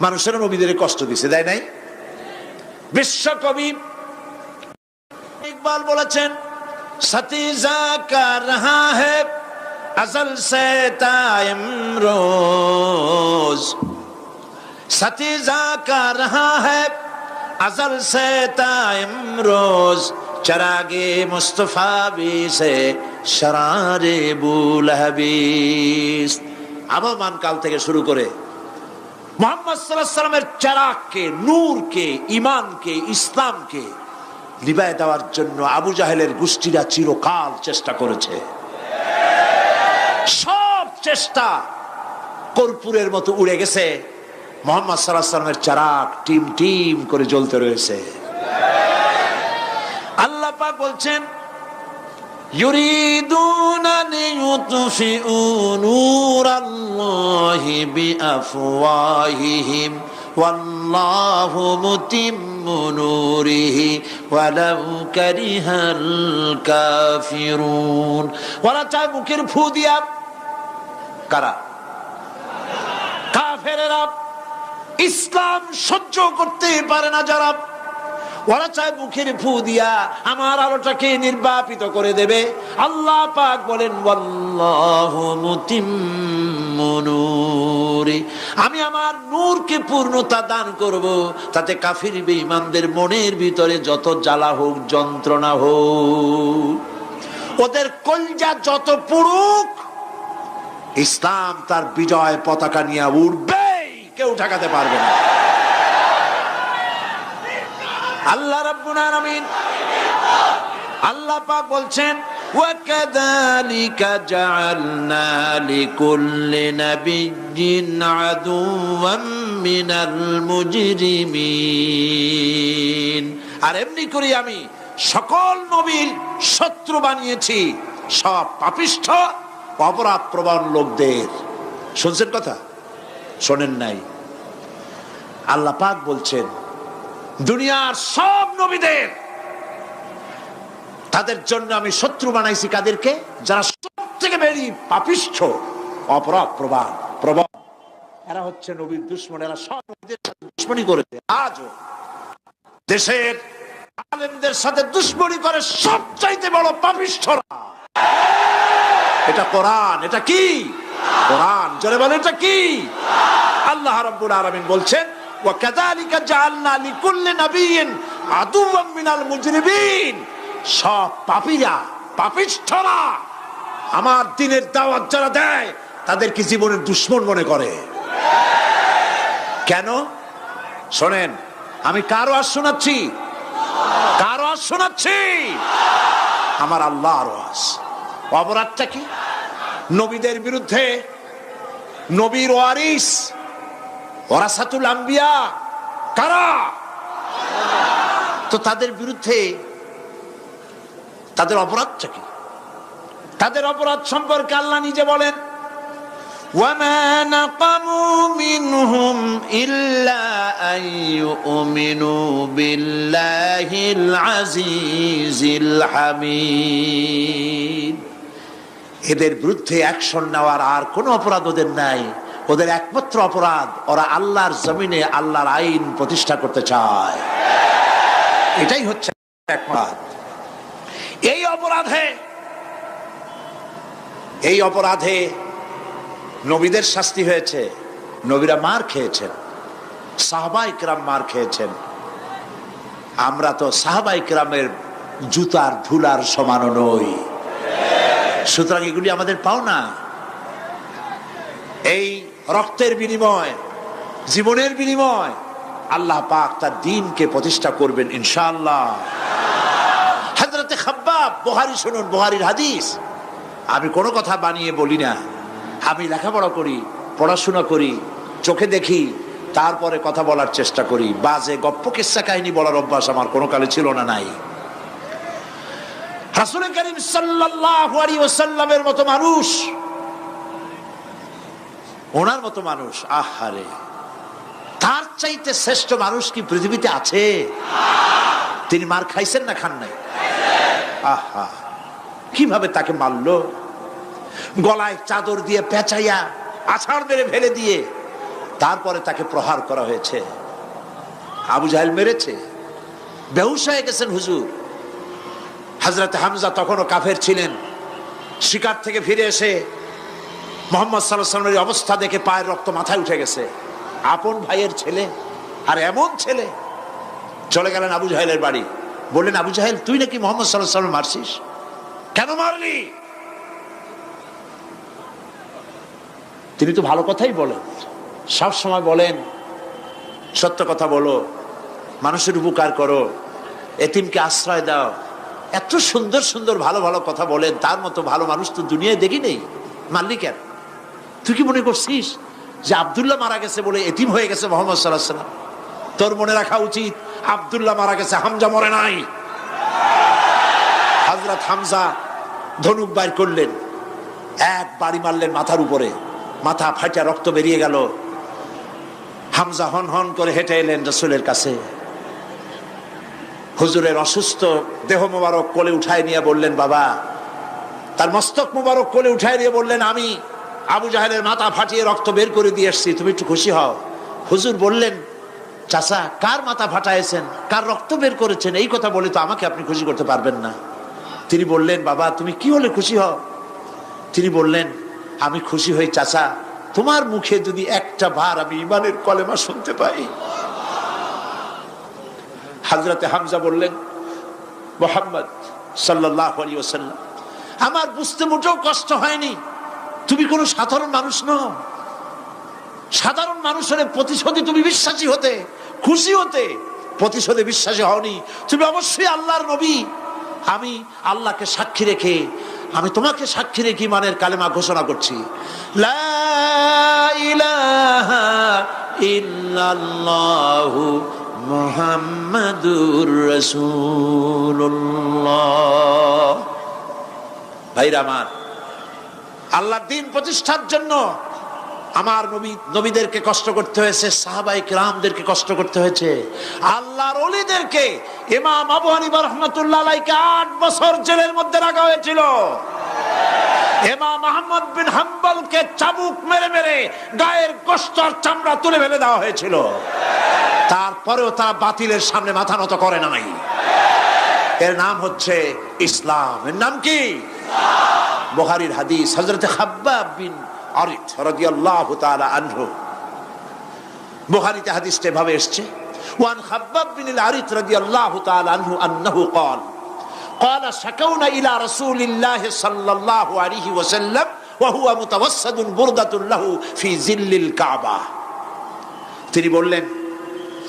মানুষেরা নবীদের কষ্ট দিছে, দেয় নাই? বিশ্বকবি ইকবাল বলেছেন, সতীজা কা রহা है अजल से तायम रोज, सतीजा का रहा है अजल से तायम रोज, चरागे मुस्तफा भी से शरारे बुलहबीस। আবহমান কাল থেকে শুরু করে মুহাম্মদ সাল্লাল্লাহু আলাইহি ওয়াসাল্লামের চারাগকে, নূরকে, ঈমানকে, ইসলামকে নিভায় দেওয়ার জন্য আবু জাহেলের গোষ্ঠীরা চিরকাল চেষ্টা করেছে। সব চেষ্টা কর্পূরের মতো উড়ে গেছে, মুহাম্মদ সাল্লাল্লাহু আলাইহি ওয়াসাল্লামের চারাগ টিম টিম করে জ্বলতে রয়েছে। আল্লাহ পাক বলছেন, ইউরিদুনা লিইউতফিউ নূরাল্লাহি বিআফওয়াহিহিম ওয়াল্লাহু মুতিম্মু নূরিহি ওয়ালাউ কারিহাল কাফিরুন। ওরা চায় মুখের ফু দিয়া, কারা? কাফেরেরা। ইসলাম সহ্য করতে পারে না যারা, ওরা চায় মুখের ফু দিয়া আমার আলোটাকে নির্বাপিত করে দেবে। আল্লাহ পাক বলেন, ওয়াল্লাহু মুতিম্মু নূরি, আমি আমার নূরকে পূর্ণতা দান করব। তাতে কাফির বেঈমানদের মনের ভিতরে যত জ্বালা হোক, যন্ত্রণা হোক, ওদের কলজা যত পুড়ুক, ইসলাম তার বিজয় পতাকা নিয়ে উঠবে, কেউ ঠেকাতে পারবে না। আল্লাহ রাব্বুল আলামিন, আল্লাহ পাক বলছেন, ওয়াকাযালিকা জাআলনা লিকুল্লি নাবিয়্যিন আদুওয়াম মিনাল মুজরিমিন। আর এমনি করে আমি সকল নবীর শত্রু বানিয়েছি সব পাপিষ্ঠ অপরাধ প্রবণ লোকদের। শুনছেন কথা? শোনেন নাই? আল্লাহ পাক বলছেন, দুনিয়ার সব নবীদের, তাদের জন্য আমি শত্রু বানাইছি কাদেরকে? যারা সব থেকে বেশি পাপিষ্ঠ, অপরাধ প্রবণ। এরা হচ্ছে নবীর দুশমন। এরা সব নবীদের সাথে দুশমনি করেছে। আজও দেশের আলেমদের সাথে দুশমনি করে সবচাইতে বড় পাপিষ্ঠরা। এটা কোরআন। এটা কি? কোরআন। জোরে বলেন, এটা কি? আল্লাহ রাব্বুল আলামিন বলছেন, ওয়াকাযালিকা জাআলনা লিকুল্লি নাবিয়্যিন আদুওয়াম মিনাল মুজরিমিন। সব পাপীরা, পাপিষ্ঠরা আমার দ্বীনের দাওয়াত যারা দেয় তাদেরকে জীবনের দুশমন মনে করে। কেন? শোনেন, আমি কারো আওয়াজ শোনাচ্ছি? কারো আওয়াজ শোনাচ্ছি? আমার আল্লাহর আওয়াজ। অপরাধটা কি? নবীদের বিরুদ্ধে, নবীর ওয়ারিস ওয়ারাসাতুল আম্বিয়া কারা? তো তাদের বিরুদ্ধে তাদের অপরাধটা কি? তাদের অপরাধ সম্পর্কে আল্লাহ নিজে বলেন, ওয়ামা নাকামু মিনহুম ইল্লা আইয়ুমিনু বিল্লাহিল আজিজিল হামিদ। এদের বিরুদ্ধে অ্যাকশন নেওয়ার আর কোনো অপরাধ ওদের নাই। ওদের একমাত্র অপরাধ, ওরা আল্লাহর জমিনে আল্লাহর আইন প্রতিষ্ঠা করতে চায়। এটাই হচ্ছে অপরাধ। এই অপরাধে এই অপরাধে নবীদের শাস্তি হয়েছে, নবীরা মার খেয়েছেন, সাহাবায়ে কেরাম মার খেয়েছেন। আমরা তো সাহাবায়ে কেরামের জুতার ধুলার সমানও নই, সুতরাং এগুলি আমাদের পাওনা। এই রক্তের বিনিময়, জীবনের বিনিময় আল্লাহ পাক তার দ্বীনকে প্রতিষ্ঠা করবেন ইনশাআল্লাহ। হযরতে খাব্বাব, বুখারী শুনুন, বুখারীর হাদিস। আমি কোনো কথা বানিয়ে বলি না, আমি লেখাপড়া করি, পড়াশোনা করি, চোখে দেখি, তারপরে কথা বলার চেষ্টা করি। বাজে গপ্প কিস্সা কাহিনী বলার অভ্যাস আমার কোনো কালে ছিল না, নাই। রাসূল করিম সাল্লাল্লাহু আলাইহি ওয়াসাল্লামের মতো মানুষ, ওনার মতো মানুষ, আহারে, তার চাইতে শ্রেষ্ঠ মানুষ কি পৃথিবীতে আছে? তিনি মার খাইছেন না খান নাই? আহা, কিভাবে তাকে মারলো! গলায় চাদর দিয়ে পেঁচাইয়া আছাড় মেরে ফেলে দিয়ে তারপরে তাকে প্রহার করা হয়েছে। আবু জাহেল মেরেছে, বেহুশ হয়ে গেছেন হুজুর। হযরতে হামজা তখনও কাফের ছিলেন। শিকার থেকে ফিরে এসে মুহাম্মদ সাল্লাল্লাহু আলাইহি ওয়াসাল্লামের অবস্থা দেখে পায়ের রক্ত মাথায় উঠে গেছে। আপন ভাইয়ের ছেলে, আর এমন ছেলে। চলে গেলেন আবু জাহেলের বাড়ি, বললেন, আবু জাহেল, তুই নাকি মুহাম্মদ সাল্লাল্লাহু আলাইহি ওয়াসাল্লাম মারছিস? কেন মারলি? তিনি তো ভালো কথাই বলেন, সব সময় বলেন সত্য কথা বলো, মানুষের উপকার করো, এতিমকে আশ্রয় দাও। এত সুন্দর সুন্দর ভালো ভালো কথা বলেন, তার মতো ভালো মানুষ তো দুনিয়ায় দেখি নেই। মারলি কেন? তুই কি মনে করছিস যে আব্দুল্লাহ মারা গেছে বলে এতিম হয়ে গেছে মুহাম্মদ সাল্লাল্লাহু আলাইহি ওয়াসাল্লাম? তোর মনে রাখা উচিত, আব্দুল্লাহ মারা গেছে, হামজা মরে নাই। হযরত হামজা ধনুক বাইর করলেন, এক বাড়ি মারলেন মাথার উপরে, মাথা ফাটা রক্ত বেরিয়ে গেল। হামজা হন হন করে হেঁটে এলেন রাসূলের কাছে। হুজুরের অসুস্থ দেহ মোবারক কোলে উঠায় নিয়ে বললেন, বাবা, তার মস্তক মোবারক কোলে উঠায় নিয়ে বললেন, আমি আবু জাহেলের মাথা ফাটিয়ে রক্ত বের করে দিয়ে এসেছি, তুমি একটু খুশি হও। হুজুর বললেন, চাচা, কার মাথা ফাটাইছেন, কার রক্ত বের করেছেন, এই কথা বলে তো আমাকে আপনি খুশি করতে পারবেন না। তিনি বললেন, বাবা, তুমি কি হলে খুশি হও? তিনি বললেন, আমি খুশি হই চাচা, তোমার মুখে যদি একটা বার আমি ঈমানের কলেমা শুনতে পাই। হযরতে হামজা বললেন, মুহাম্মদ সাল্লাল্লাহু আলাইহি ওয়াসাল্লাম, আমার বুঝতে মোটেও কষ্ট হয়নি, তুমি কোনো সাধারণ মানুষ নও। সাধারণ মানুষের প্রতিশোধে তুমি বিশ্বাসী হতে, খুশি হতে, প্রতিশোধে বিশ্বাসী হওনি। তুমি অবশ্যই আল্লাহর নবী। আমি আল্লাহকে সাক্ষী রেখে, আমি তোমাকে সাক্ষী রেখে ঈমানের কালেমা ঘোষণা করছি, লা ইলাহা ইল্লাল্লাহু মুহাম্মাদুর রাসূলুল্লাহ। ভাইরা আমার, আল্লাহর দ্বীন প্রতিষ্ঠার জন্য আমার নবীদেরকে কষ্ট করতে হয়েছে, সাহাবায়ে কেরামদেরকে কষ্ট করতে হয়েছে, আল্লাহর ওলিদেরকে। ইমাম আবু হানিফা রাহমাতুল্লাহ আলাইহি 8 বছর জেলের মধ্যে রাখা হয়েছিল। ইমাম আহমদ বিন হাম্বলকে চাবুক মেরে মেরে গায়ের গোশত আর চামড়া তুলে ফেলে দেওয়া হয়েছিল। তারপরেও তারা বাতিলের সামনে মাথা নত করে নাই। এর নাম হচ্ছে ইসলাম। এর নাম কি? বুখারীর হাদিস, হযরতে খাব্বাব বিন আরিত রাদিয়াল্লাহু তাআলা আনহু। বুখারীতে হাদিসটা এভাবে এসেছে, ওয়ান খাব্বাব বিন আরিত রাদিয়াল্লাহু তাআলা আনহু আন্নাহু قال قال شكونا الى رسول الله صلى الله عليه وسلم وهو متوسد بردة له في ظل الكعبة। তিনি বললেন,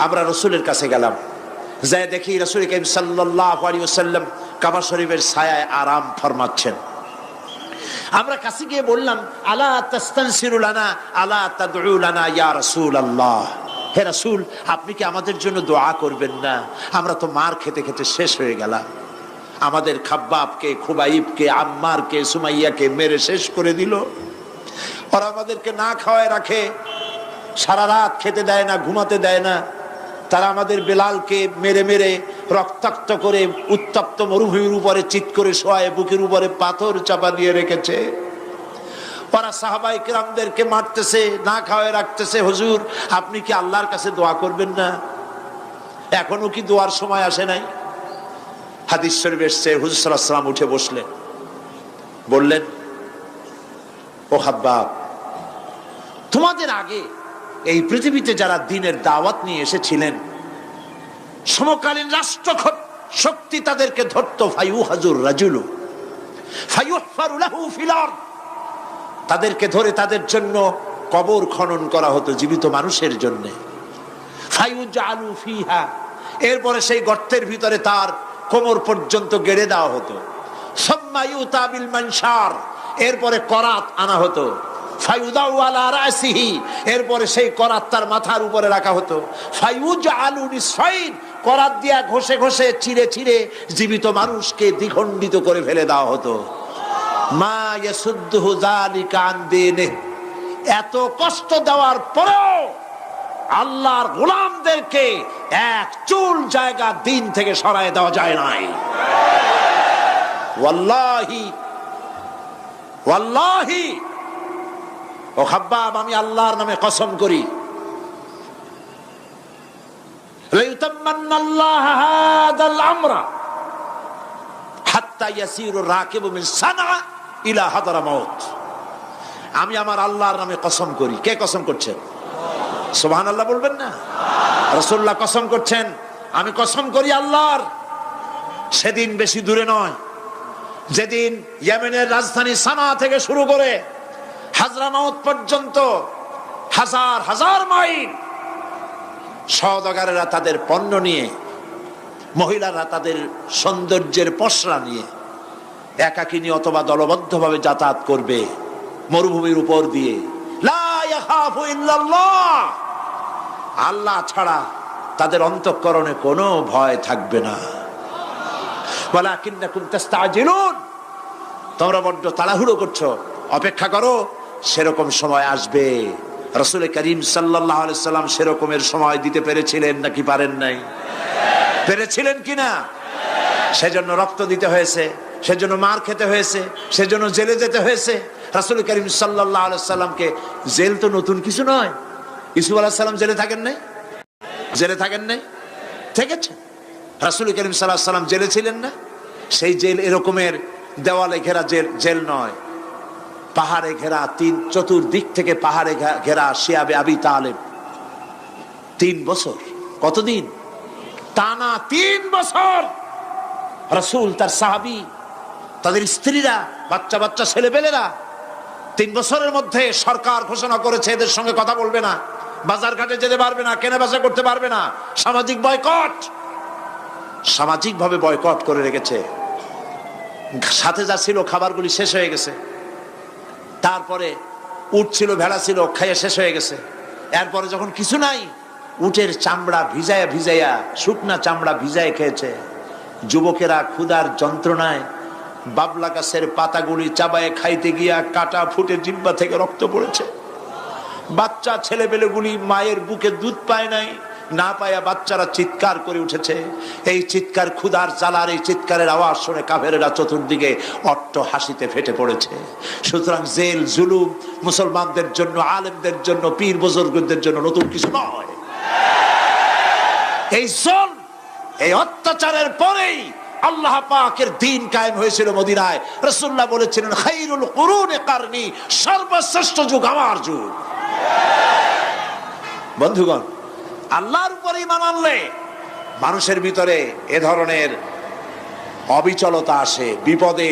আমরা রাসূলের কাছে গেলাম, যায় দেখি রাসূল করিম সাল্লাল্লাহু আলাইহি ওয়াসাল্লাম কাবা শরীফের ছায়ায় আরাম ফরমাচ্ছেন। আমরা কাছে গিয়ে বললাম, আলা তাস্তানসিরু লানা আলা তাদউ লানা ইয়া রাসূলুল্লাহ, হে রাসূল, আপনি কি আমাদের জন্য দোয়া করবেন না? আমরা তো মার খেতে খেতে শেষ হয়ে গেলাম। আমাদের খাব্বাবকে, খুবাইবকে, আম্মারকে, সুমাইয়াকে মেরে শেষ করে দিল। ওরা আমাদেরকে না খাওয়ায় রাখে, সারা রাত খেতে দেয় না, ঘুমাতে দেয় না। তারা আমাদের বেলালকে মেরে মেরে রক্তাক্ত করে উত্তপ্ত মরুভূমির উপরে চিৎ করে শোয়ায়, বুকের উপরে পাথর চাপা দিয়ে রেখেছে। ওরা সাহাবায়ে কেরামদেরকে মারতেছে, না খাওয়ায় রাখতেছে। হুজুর, আপনি কি আল্লাহর কাছে দোয়া করবেন না? এখনো কি দোয়ার সময় আসে নাই? হাদিস শরীফে এসেছে, হুজুর সাল্লাল্লাহু আলাইহি ওয়াসাল্লাম উঠে বসলেন, বললেন, ও খাব্বাব, তোমাদের আগে এই পৃথিবীতে যারা দ্বীনের দাওয়াত নিয়ে এসেছিলেন, সমকালীন রাষ্ট্র শক্তি তাদেরকে ধরত, ফায়ুহাজুর রাজুলু ফায়ুহফারু লাহু ফিল আরদ, তাদেরকে ধরে তাদের জন্য কবর খনন করা হতো জীবিত মানুষের জন্য। ফায়ুজআলু ফিহা, এরপরে সেই গর্তের ভিতরে তার কোমর পর্যন্ত গেড়ে দেওয়া হতো। সুম্মা ইউতা বিল মানশার, এরপরে করাত আনা হতো। ফায়ুদাউ আলা রাসিহি, এরপরে সেই করাত তার মাথার উপরে রাখা হতো। ফায়ুজআলু নিসফাইন, করাত দিয়া ঘষে ঘষে চিরে চিরে জীবিত মানুষকে দ্বিখণ্ডিত করে ফেলে দেওয়া হতো। মা ইয়াসুদ্দুহু যালিকা আন দীনিহি, এত কষ্ট দেওয়ার পরেও আল্লাহর গোলামদেরকে এক চুল জায়গা দিন থেকে সরায় দেওয়া যায় নাই। ওয়াল্লাহি ওয়াল্লাহি, ও খাব্বাব, আমি আল্লাহর নামে কসম করি, লাইউতাম্মান্নাল্লাহু হাদাল আমরা হাত্তা ইয়াসিরু রাকিবু মিন সানআ ইলা হাদরামাউত। আমি আমার আল্লাহর নামে কসম করি। কে কসম করছেন? সুবহানাল্লাহ বলবেন না? রাসূলুল্লাহ কসম করছেন, আমি কসম করি আল্লাহর, সেদিন বেশি দূরে নয় যেদিন ইয়েমেনের রাজধানী সানা থেকে শুরু করে হাজরামাউত পর্যন্ত হাজার হাজার মাইল সওদাগরেরা তাদের পণ্য নিয়ে, মহিলারা তাদের সৌন্দর্যের পসরা নিয়ে একাকিনী অথবা দলবদ্ধভাবে যাতায়াত করবে মরুভূমির উপর দিয়ে। লা ইয়াখাফু ইল্লাল্লাহ, আল্লাহ ছাড়া তাদের অন্তঃকরণে কোনো ভয় থাকবে না। ওয়ালাকিন্নাকুম তাস্তাজিলুন, তোমরা বড্ড তাড়াহুড়ো করছো, অপেক্ষা করো, সেরকম সময় আসবে। রাসূল করিম সাল্লাল্লাহু আলাইহি সাল্লাম সেরকমের সময় দিতে পেরেছিলেন নাকি পারেন নাই? পেরেছিলেন কিনা? সেজন্য রক্ত দিতে হয়েছে, সেজন্য মার খেতে হয়েছে, সেজন্য জেলে যেতে হয়েছে। রাসূল করিম সাল্লাল্লাহু আলাইহি সাল্লামকে, জেল তো নতুন কিছু নয়। ইউসুফ আলাইহিস সালাম জেলে থাকেন নাই? জেলে থাকেন নাই? থেকেছে। রাসূল করিম সাল্লাল্লাহু আলাইহি সাল্লাম জেলে ছিলেন না? সেই জেল এরকমের দেওয়ালে ঘেরা জেল নয়, পাহাড়ে ঘেরা, চতুর্দিক থেকে পাহাড়ে ঘেরা শিয়াবে আবি তালেব 3 বছর। কতদিন? টানা 3 বছর রাসূল, তার সাহাবী, তাদের স্ত্রীরা, বাচ্চা বাচ্চা ছেলেপেলেরা 3 বছরের মধ্যে সরকার ঘোষণা করেছে এদের সঙ্গে কথা বলবে না, বাজার ঘাটে যেতে পারবে না, কেনা বেচা করতে পারবে না, সামাজিক বয়কট, সামাজিকভাবে বয়কট করে রেখেছে। সাথে যা ছিল খাবারগুলি শেষ হয়ে গেছে, তারপরে উট ছিল, ভেড়া ছিল, খাইয়ে শেষ হয়ে গেছে। এরপরে যখন কিছু নাই, উটের চামড়া ভিজায়া ভিজাইয়া, শুকনা চামড়া ভিজায় খেয়েছে। যুবকেরা ক্ষুধার যন্ত্রণায় বাবলা গাছের পাতাগুলি চাবায়ে খাইতে গিয়া কাটা ফুটে জিহ্বা থেকে রক্ত পড়েছে। বাচ্চা ছেলেপেলেগুলি মায়ের বুকে দুধ পায় নাই, না পায়া বাচ্চারা চিৎকার করে উঠেছে। এই চিৎকার, ক্ষুধার জ্বালার এই চিৎকারের আওয়াজ শুনে কাফেরেরা চতুর্দিকে অট্ট হাসিতে ফেটে পড়েছে। সুতরাং জেল জুলুম মুসলমানদের জন্য, আলেমদের জন্য, পীর বুজুর্গদের জন্য নতুন কিছু নয়। এই জুলম, এই অত্যাচারের পরেই আল্লাহ পাকের দ্বীন কায়েম হয়েছিল মদিনায়। রাসূলুল্লাহ বলেছিলেন, খায়রুল কুরুনি কারনি, সর্বশ্রেষ্ঠ যুগ আমার যুগ। বন্ধুগণ, আল্লাহর উপরে ঈমান আনলে মানুষের ভিতরে এ ধরনের অবিচলতা আসে, বিপদে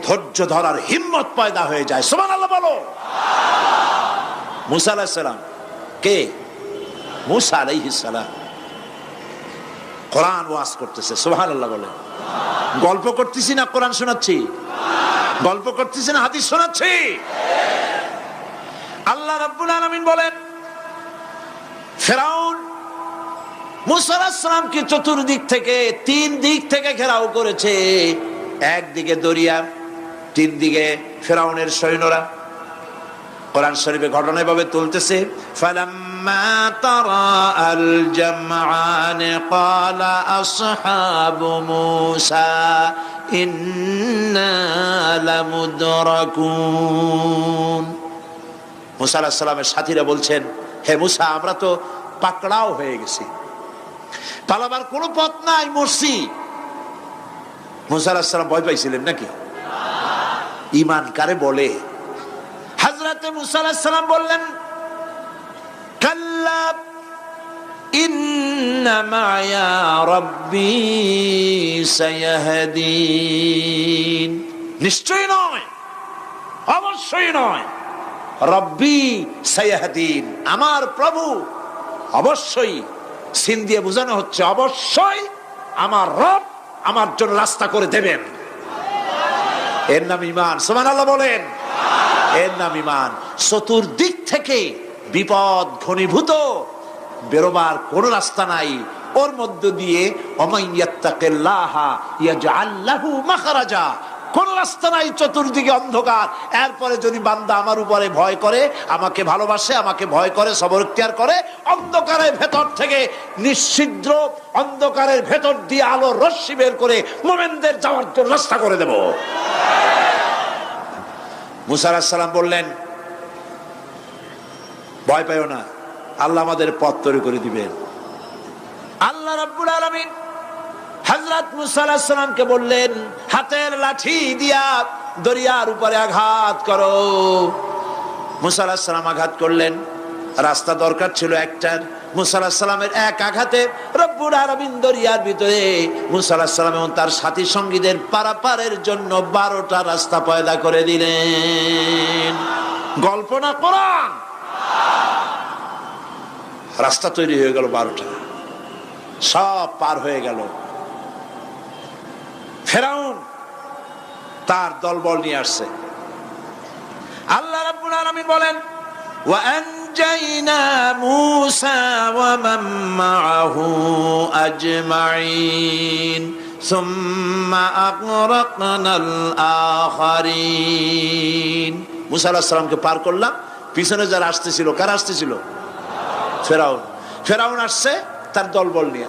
ধৈর্য ধরার হিম্মত পয়দা হয়ে যায়। সুবহানাল্লাহ বলো। মুসা আলাইহিস সালাম কে? মুসা আলাইহিস সালাম কোরআন ওয়াজ করতেছে। সুবহানাল্লাহ বলে। গল্প করতেছি না কোরআন শোনাচ্ছি? গল্প করতেছি না হাদিস শোনাচ্ছি? আল্লাহ রাব্বুল আলামিন বলেন, ফিরআউন মুসা আলাইহিস সালামকে চতুর্দিক থেকে, 3 দিক থেকে ঘেরাও করেছে। একদিকে দরিয়া, 3 দিকে ফিরআউনের সৈন্যরা। কোরআন শরীফে ঘটনা এভাবে তুলতেছে, ফালাম্মা তারাআল জামআন ক্বালা আসহাবু মূসা ইন্না লামুদরাকুন। মুসা আলাইহিস সালামের সাথীরা বলছেন, হে মুসা, আমরা তো পাকড়াও হয়ে গেছি, পালাবার কোনো পথ নাই, মরছি। মুসা আলাইহিস সালাম ভয় পাইছিলেন নাকি? ঈমান কারে বলে? হযরত হযরত মুসা আলাইহিস সালাম বললেন, কাল্লা ইন্না মা'য়া রাব্বি সায়াহদিন। নিশ্চয়ই নয়, অবশ্যই নয়, রব্বি সায়াহদিন, আমার প্রভু অবশ্যই, সিন দিয়ে বোঝানো হচ্ছে অবশ্যই আমার রব আমার জন্য রাস্তা করে দেবেন। এর নাম ঈমান। সুবহানাল্লাহ বলেন। এর নাম ঈমান। চতুর্দিক থেকে বিপদ ঘনীভূত, বেরোবার কোন রাস্তা নাই। ওর মধ্য দিয়ে ওমাইয়াত্তাকিল্লাহা ইয়াজআল লাহু মাখরাজা, কোন রাস্তা নাই, চতুর্দিকে অন্ধকার। এরপরে যদি বান্দা আমার উপরে ভয় করে, আমাকে ভালোবাসে, আমাকে ভয় করে, সবর ইখতিয়ার করে, অন্ধকারের ভেতর থেকে নিশ্ছিদ্র অন্ধকারের ভেতর দিয়ে আলোর রশ্মি বের করে মুমিনদের যাওয়ার জন্য রাস্তা করে দেব। মুসা আলাইহিস সালাম বললেন, ভয় পাইও না, আল্লাহ আমাদের পথ তৈরি করে দিবেন। আল্লাহ রাব্বুল আলামিন হযরত মুসা আলাইহিস সালামকে বললেন, হাতের লাঠি দিয়া দরিয়ার উপরে আঘাত করো। মুসা আলাইহিস সালাম আঘাত করলেন। রাস্তা দরকার ছিল একটার। মুসা আলাইহিস সালামের এক আঘাতে রব্বুল আলামিন দরিয়ার ভিতরে মুসা আলাইহিস সালাম এবং তার সাথী সঙ্গীদের পারাপারের জন্য 12টা রাস্তা পয়দা করে দিলেন। গল্প না কোরআন। রাস্তা তৈরি হয়ে গেল 12টা, সব পার হয়ে গেল। ফেরাউন তার দলবল নিয়ে আসছে। আল্লাহ রাব্বুল আলামিন বলেন, ওয়া আনজাইনা মূসা ওয়া মান মাআহু আজমাইন সুম্মা আগরাকনাল আখারিন। মূসা আলাইহিস সালামকে পার করলাম, পিছনে যারা আসতেছিল, কারা আসতেছিল? ফেরাউন। ফেরাউন আসছে তার দলবল নিয়ে।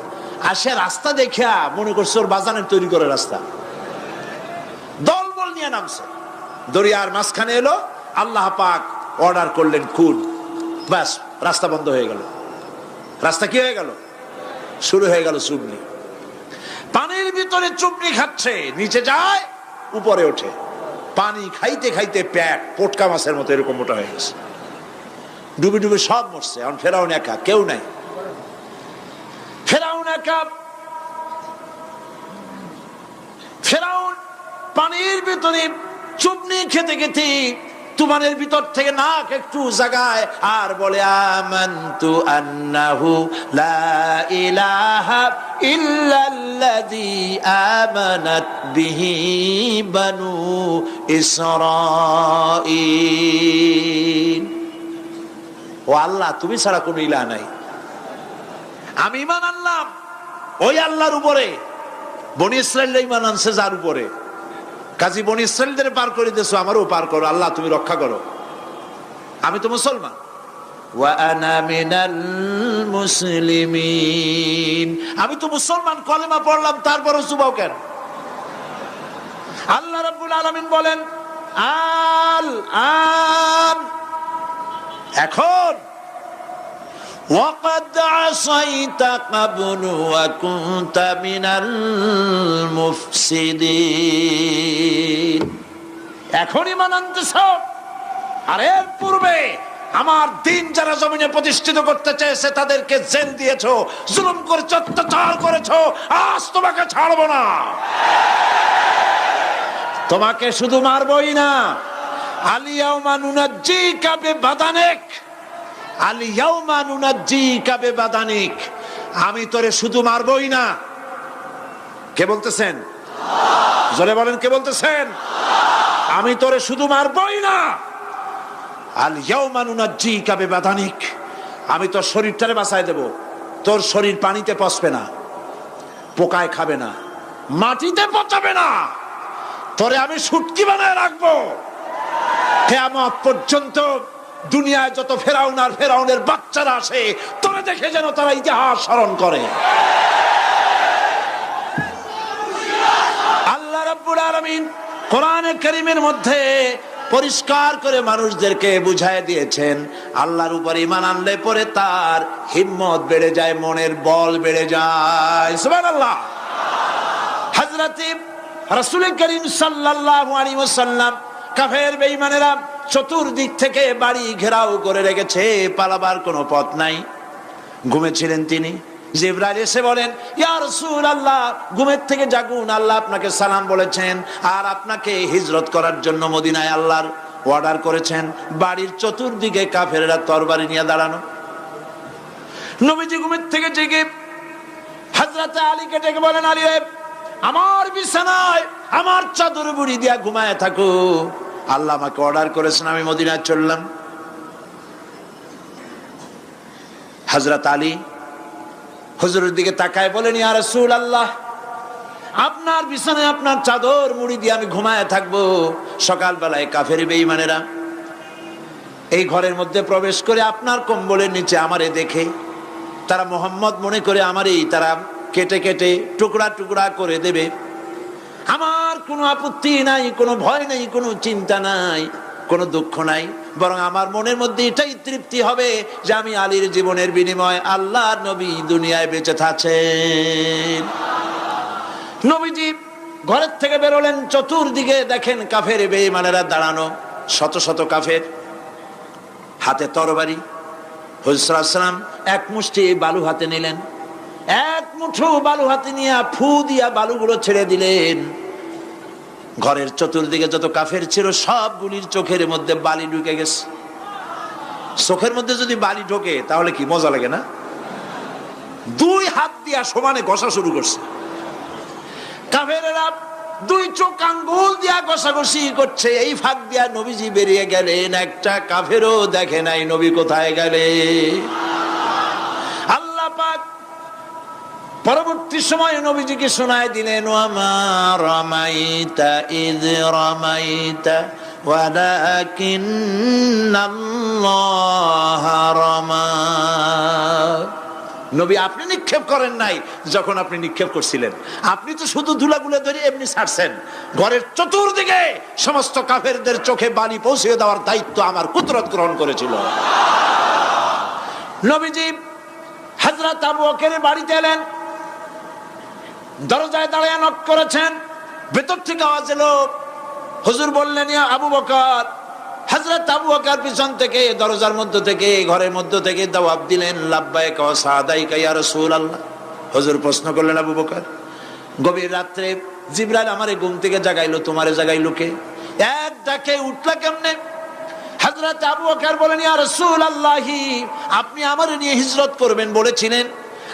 আসে রাস্তা দেখিয়া মনে করছে ওর বাজানের তৈরি করে রাস্তা, দলবল নিয়ে নামছে। দরিয়ার মাঝখানে এলো, আল্লাহ পাক অর্ডার করলেন খুন, ব্যাস রাস্তা বন্ধ হয়ে গেল। রাস্তা কি হয়ে গেল? শুরু হয়ে গেল চুবনি। পানির ভিতরে চুবনি খাচ্ছে, নিচে যায়, উপরে ওঠে। পানি খাইতে খাইতে পেট পটকা মাছের মতো এরকম মোটা হয়ে গেছে। ডুবে ডুবে সব মরছে। এখন ফেরাউন একা, কেউ নাই। ফেরাউন একা। ফেরাউন পানির ভিতরে চুবনি খেতে খেতে তুমানের ভিতর থেকে নাক একটু জাগায় আর বলে, আমানতু আন্নাহু লা ইলাহা ইল্লাল্লাযী আমানাত বিহি বানু ইসরাঈল। ও আল্লাহ, তুমি ছাড়া কোনো ইলাহ নাই। আমি ঈমান আনলাম ওই আল্লাহর উপরে। বনি ইসরাঈল ঈমান আনছে যার উপরে। কাজী বনি ইসরাঈলদের পার করে দিয়েছো, আমারও পার করো। আল্লাহ তুমি রক্ষা করো। আমি তো মুসলমান। ওয়া আনা মিনাল মুসলিমিন। আমি তো মুসলমান, কলেমা পড়লাম, তারপরও চুবাও কেন? আল্লাহ রাব্বুল আলামিন বলেন, আল আন, এখন وقد عصيت قبل وكنت من المفسدين। এখন ঈমান আনতেছ, আর এর পূর্বে আমার দিন যারা জমিনে প্রতিষ্ঠিত করতে চেয়েছে তাদেরকে জেল দিয়েছো, জুলুম করেছো, অত্যাচার করেছো। আজ তোমাকে ছাড়বো না। তোমাকে শুধু মারবই না, আলিয়াউমা নুনাজ্জিকা বিবাদানিক, আলিয়াউমা নুনাজ্জিকা বিবাদানিক, আমি তোরে শুধু মারবই না। কে বলতেছেন? জোরে বলেন, কে বলতেছেন? আমি তোরে শুধু মারবই না, আলিয়াউমা নুনাজ্জিকা বিবাদানিক, আমি তোর শরীরটারে বাঁচায় দেব। তোর শরীর পানিতে পচবে না, পোকায় খাবে না, মাটিতে পচাবে না। তোরে আমি শুটকি বানায় রাখবো কিয়ামত পর্যন্ত। দুনিয়ায় যত ফেরাউন আর ফেরাউনের বাচ্চারা আসে, তোরে দেখে যেন তারা ইতিহাস স্মরণ করে। আল্লাহ রাব্বুল আলামিন কোরআনে কারীমের মধ্যে পরিষ্কার করে মানুষদেরকে বুঝায় দিয়েছেন, আল্লাহর উপর ঈমান আনলে পরে তার হিম্মত বেড়ে যায়, মনের বল বেড়ে যায়। সুবহানাল্লাহ। হযরত রাসূল করিম সাল্লাল্লাহু আলাইহি ওয়াসাল্লাম, কাফের বেঈমানেরা চতুর্দিক থেকে বাড়ি ঘেরাও করে রেখেছে, পালাবার কোনো পথ নাই। ঘুমেছিলেন তিনি। জিবরাইল এসে বলেন, ইয়া রাসূলুল্লাহ, ঘুমের থেকে জাগুন, আল্লাহ আপনাকে সালাম বলেছেন আর আপনাকে হিজরত করার জন্য মদিনায় আল্লাহর অর্ডার করেছেন। বাড়ির চতুর্দিকে কাফেররা তরবারি নিয়ে দাঁড়ানো। নবীজি ঘুমের থেকে জেগে হযরত আলীকে ডেকে বলেন, আলী আমার বিছানায় আমার চাদর মুড়ি দিয়া ঘুমায় থাকো, আল্লাহ আমাকে অর্ডার করেছেন, আমি মদিনায় চললাম। হযরত আলী হুজুরের দিকে তাকায় বলেন, ইয়া রাসূলুল্লাহ, আপনার বিছানায় আপনার চাদর মুড়ি দিয়ে আমি ঘুমায় থাকবো, সকালবেলায় কাফের বেঈমানেরা এই ঘরের মধ্যে প্রবেশ করে আপনার কম্বলের নিচে আমারে দেখে তারা মোহাম্মদ মনে করে আমারই তারা কেটে কেটে টুকরা টুকরা করে দেবে। আমার কোনো আপত্তি নাই, কোনো ভয় নাই, কোনো চিন্তা নাই, কোনো দুঃখ নাই, বরং আমার মনের মধ্যে এটাই তৃপ্তি হবে যে আমি আলীর জীবনের বিনিময়ে আল্লাহর নবী দুনিয়ায় বেঁচে থাকেন। নবীজি ঘরের থেকে বেরোলেন, চতুর্দিকে দেখেন কাফের বেঈমানেরা দাঁড়ানো, শত শত কাফের, হাতে তরবারি। হুজুর সাল্লাল্লাহু আলাইহি ওয়াসাল্লাম এক মুষ্টি বালু হাতে নিলেন, এক মুঠো বালু হাতে নিয়ে ফু দিয়া বালুগুলো ছেড়ে দিলেন। ঘরের চতুর্দিকে যত কাফের ছিল সবগুলির চোখের মধ্যে বালি ঢুকে গেছে। চোখের মধ্যে যদি বালি ঢোকে তাহলে কি মজা লাগে না? দুই হাত দিয়া সমানে ঘষা শুরু করছে কাফেরেরা, দুই চোখ আঙ্গুল দিয়া ঘষাঘষি করছে। এই ফাঁক দিয়া নবীজি বেরিয়ে গেলেন, একটা কাফেরও দেখে নাই নবী কোথায় গেলে। আল্লাহ পাক পরবর্তী সময়ে নবীজিকে শোনায় দিলেন, ওয়ামা রামাইতা ইয রামাইতা ওয়ালাকিন্নাল্লাহ রামা। নবী আপনি নিক্ষেপ করেন নাই যখন আপনি নিক্ষেপ করছিলেন, আপনি তো শুধু ধুলাগুলো ধরে এমনি ছাড়ছেন। ঘরের চতুর্দিকে সমস্ত কাফেরদের চোখে বালি পৌঁছে দেওয়ার দায়িত্ব আমার কুদরত গ্রহণ করেছিল। নবীজি হযরত আবু বকরের বাড়িতে এলেন, দরজায় দাঁড়িয়ে নক করেছেন, ভেতর থেকে আওয়াজ এলো। হুজুর বললেন, ইয়া আবু বকর। হযরত আবু বকর পিছন থেকে দরজার মধ্য থেকে ঘরের মধ্য থেকে জবাব দিলেন, লাব্বাইকা ওয়া সাদাইকা ইয়া রাসূলুল্লাহ। হুজুর প্রশ্ন করলেন, আবু বকর, গভীর রাত্রে জিবরাইল আমারে ঘুম থেকে জাগাইলো, তোমারে জাগাইলো কে? এক ডাকে উঠলা কেমনে? হযরত আবু বকর বলেন, ইয়া রাসূলুল্লাহ, আপনি আমারে নিয়ে হিজরত করবেন বলেছিলেন,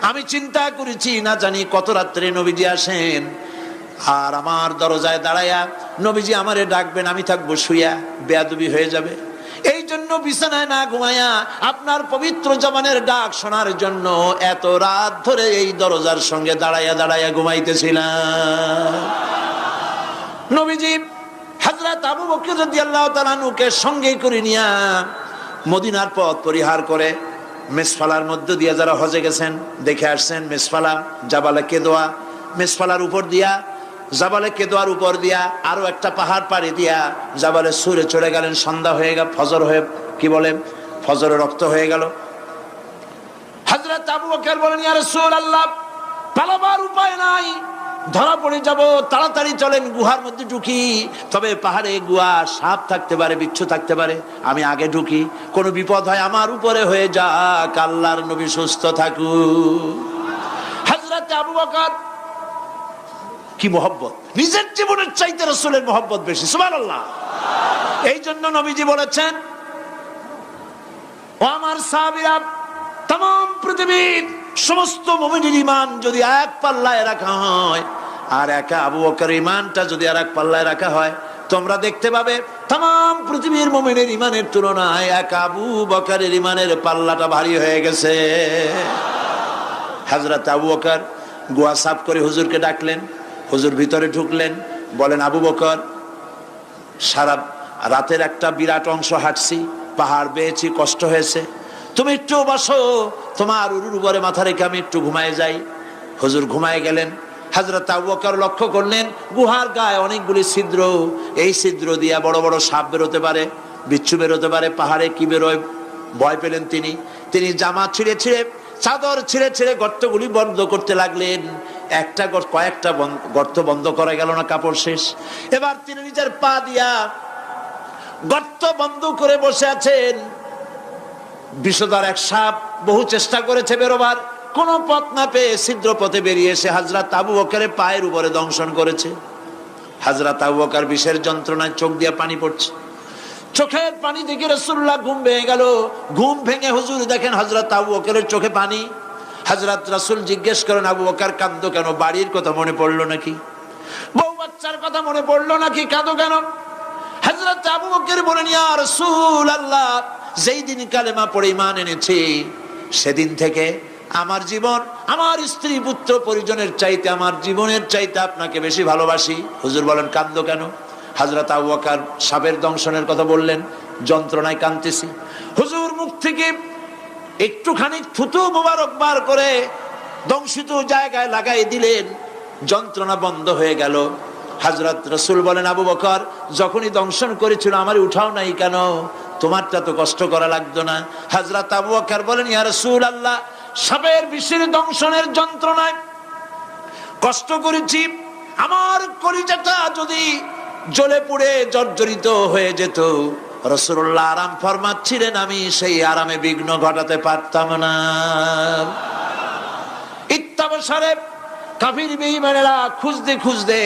আমি চিন্তা করেছি না জানি কত রাত্রে নবীজি আসেন, আর আমার দরজায় দাঁড়ায়া নবীজি আমারে ডাকবেন, আমি থাকবো শুয়া, বেয়াদবি হয়ে যাবে। এই জন্য বিছানায় না ঘুমায়া আপনার পবিত্র জবানের ডাক শোনার জন্য এত রাত ধরে এই দরজার সঙ্গে দাঁড়ায়া দাঁড়ায়া ঘুমাইতেছিলাম। নবীজি হযরত আবু বকর রাদিয়াল্লাহু তাআলা আনহুকে সঙ্গে করে নিয়া মদিনার পথ পরিহার করে মেসফালার মধ্য দিয়ে যারা হজে গেছেন দেখে আসছেন, মেসফালা জাবালে কেদোয়া, মেসফালার উপর দিয়া জাবালে কেদোয়ার উপর দিয়া আরো একটা পাহাড় পাড়ি দিয়া জাবালে সুরে চলে গেলেন। সন্ধ্যা হয়ে গেল, ফজর হয়ে কি বলে ফজরে রক্ত হয়ে গেল। হযরত আবু বকর বলেন, ইয়া রাসূলুল্লাহ, পালাবার উপায় নাই, ধরা পড়ে যাব, তাড়াতাড়ি চলেন গুহার মধ্যে ঢুকি। তবে পাহাড়ে গুহা, সাপ থাকতে পারে, বিচ্ছু থাকতে পারে, আমি আগে ঢুকি, কোনো বিপদ হয় আমার উপরে হয়ে যাক, আল্লাহর নবী সুস্থ থাকুক। হযরত আবু বকর কি মহব্বত, নিজের জীবনের চাইতে রাসূলের মহব্বত বেশি, সুবহানাল্লাহ। এই জন্য নবীজি বলেছেন, ও আমার সাহাবীরা, तमाम পৃথিবীর সমস্ত মুমিনের ঈমান যদি এক পাল্লায় রাখা হয় আর একা আবু বকরের ঈমানটা যদি আরেক পাল্লায় রাখা হয়, তোমরা দেখতে পাবে तमाम পৃথিবীর মুমিনের ঈমানের তুলনায় একা আবু বকরের ঈমানের পাল্লাটা ভারী হয়ে গেছে। হযরত আবু বকর গুহা সাফ করে হুজুরকে ডাকলেন, হুজুর ভিতরে ঢুকলেন, বলেন, আবু বকর, সারা রাতের একটা বিরাট অংশ হাঁটছি, পাহাড় বেয়েছি, কষ্ট হয়েছে, তুমি একটু বসো, তোমার উরুর উপরে মাথা রেখে আমি একটু ঘুমায় যাই। হুজুর ঘুমায় গেলেন। হযরত আবু বকর লক্ষ্য করলেন গুহার গায়ে অনেকগুলি ছিদ্র, এই ছিদ্র দিয়া বড় বড় সাপ বেরোতে পারে, বিচ্ছু বেরোতে পারে, পাহাড়ে কি বেরোয় ভয় পেলেন তিনি জামা ছিঁড়ে ছিঁড়ে, চাদর ছিঁড়ে ছিঁড়ে গর্তগুলি বন্ধ করতে লাগলেন। একটা কয়েকটা গর্ত বন্ধ করা গেল না, কাপড় শেষ। এবার তিনি নিজের পা দিয়া গর্ত বন্ধ করে বসে আছেন। বিষধর এক সাপ বহু চেষ্টা করেছে বেরোবার, কোন পথ না পেয়ে ছিদ্র পথে বেরিয়ে এসে হযরত আবু বকরের পায়ের উপরে দংশন করেছে। হযরত আবু বকর বিষের যন্ত্রণায় চোখ দিয়ে পানি পড়ছে। চোখের পানি দেখে রাসূলুল্লাহ ঘুম ভেঙে গেল। ঘুম ভেঙে হুজুর দেখেন হযরত আবু বকরের চোখে পানি। হযরত রাসূল জিজ্ঞেস করেন, আবু বকর কাঁদো কেন? বাড়ির কথা মনে পড়লো নাকি? বউ বাচ্চার কথা মনে পড়লো নাকি? কাঁদো কেন? হযরত আবু বকর বলেন, ইয়া রাসূলুল্লাহ, যেই দিন কালেমা পড়ে ঈমান এনেছি সেদিন থেকে আমার জীবন, আমার স্ত্রী পুত্র পরিজনের চাইতে, আমার জীবনের চাইতে আপনাকে বেশি ভালোবাসি। হুজুর বলেন, কাঁদো কেন? হযরত আবু বকর সাপের দংশনের কথা বললেন, যন্ত্রণায় কাঁদতেছি। হুজুর মুখ থেকে একটুখানি থুতু মোবারক বার করে দংশিত জায়গায় লাগাই দিলেন, যন্ত্রণা বন্ধ হয়ে গেল। হযরত রাসূল বলেন, আবু বকর, যখনই দংশন করেছিল আমারে উঠাও নাই কেন? তোমারটা তো কষ্ট করা লাগতো না। হযরত আবু বকর বলেন, ইয়া রাসূলুল্লাহ, সাপের বিষের দংশনের যন্ত্রণায় কষ্ট করেছি, আমার কলিজাটা যদি জ্বলে পুড়ে জর্জরিত হয়ে যেত, রাসূলুল্লাহ আরাম ফরমাচ্ছিলেন, আমি সেই আরামে বিঘ্ন ঘটাতে পারতাম না। ইত্তাবসারে কাফির বেঈমানেরা খুঁজতে খুঁজতে,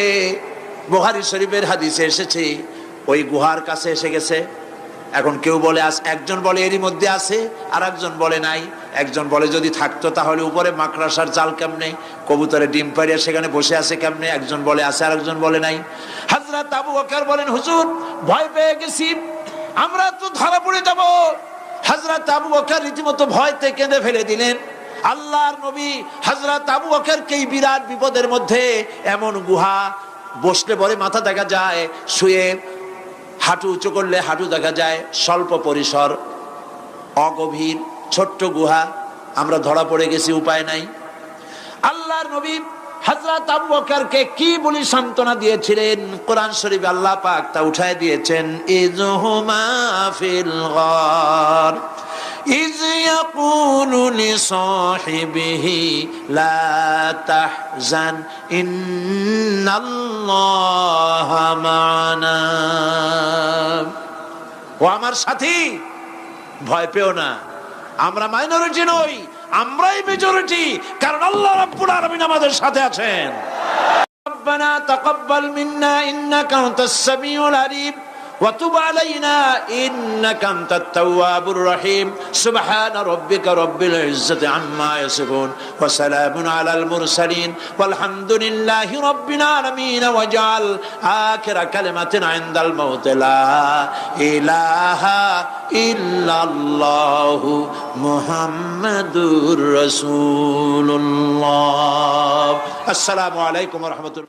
বুখারী শরীফের হাদিসে এসেছে, ওই গুহার কাছে এসে গেছে। এখন কেউ বলে একজন বলে এরই মধ্যে আছে, আর একজন বলে নাই। একজন বলে যদি থাকতো তাহলে উপরে মাকড়াসার জাল কেমনে, কবুতরের ডিম পাড়িয়া সেখানে বসে আছে কেমনে? একজন বলে আছে, আর একজন বলে নাই। হযরত আবু বকর বলেন, হুজুর ভয় পেয়ে গেছি, আমরা তো ধরা পড়ে যাব। হযরত আবু বকর রীতিমতো ভয়তে কেঁদে ফেলে দিলেন। আল্লাহর নবী হযরত আবু বকরকে এই বিরাট বিপদের মধ্যে, এমন গুহা, বসলে পরে মাথা দেখা যায়, শুয়ে হাঁটু উঁচু করলে হাঁটু দেখা যায়, স্বল্প পরিসর, অগভীর ছোট্ট গুহা, আমরা ধরা পড়ে গেছি, উপায় নাই। আল্লাহর নবী হযরত আবু বকরকে কি বলি সান্ত্বনা দিয়েছিলেন, কোরআন শরীফে আল্লাহ পাক তা উঠায় দিয়েছেন। ইযহুমা ফিল গার ইয ইয়াকুলু লিসাহিবিহি লা তাহজান ইন্নাল্লাহা মা'ানা। ও আমার সাথী, ভয় পেও না, আমরা মাইনরিটি নই, আমরাই মেজরিটি, কারণ আল্লাহ রাব্বুল আলামিন আমাদের সাথে আছেন। রব্বানা তাকাব্বাল মিন্না ইন্নাকা আনতাস সামিউল আলিম ওয়া তুব আলাইনা ইন্নাকা আনতাত তাওয়াবুর রহিম। সুবহান রাব্বিকা রাব্বিল ইজ্জাতি আম্মা ইয়াসিফুন ওয়া সালামুন আলাল মুরসালিন ওয়ালহামদুলিল্লাহি রাব্বিল আলামিন। ওয়াজআল আখিরা কালিমাতিনা ইনদাল মাউত লা ইলাহা ইল্লাল্লাহু মুহাম্মাদুর রাসূলুল্লাহ। আসসালামু আলাইকুম ওয়া রাহমাতুল্লাহ।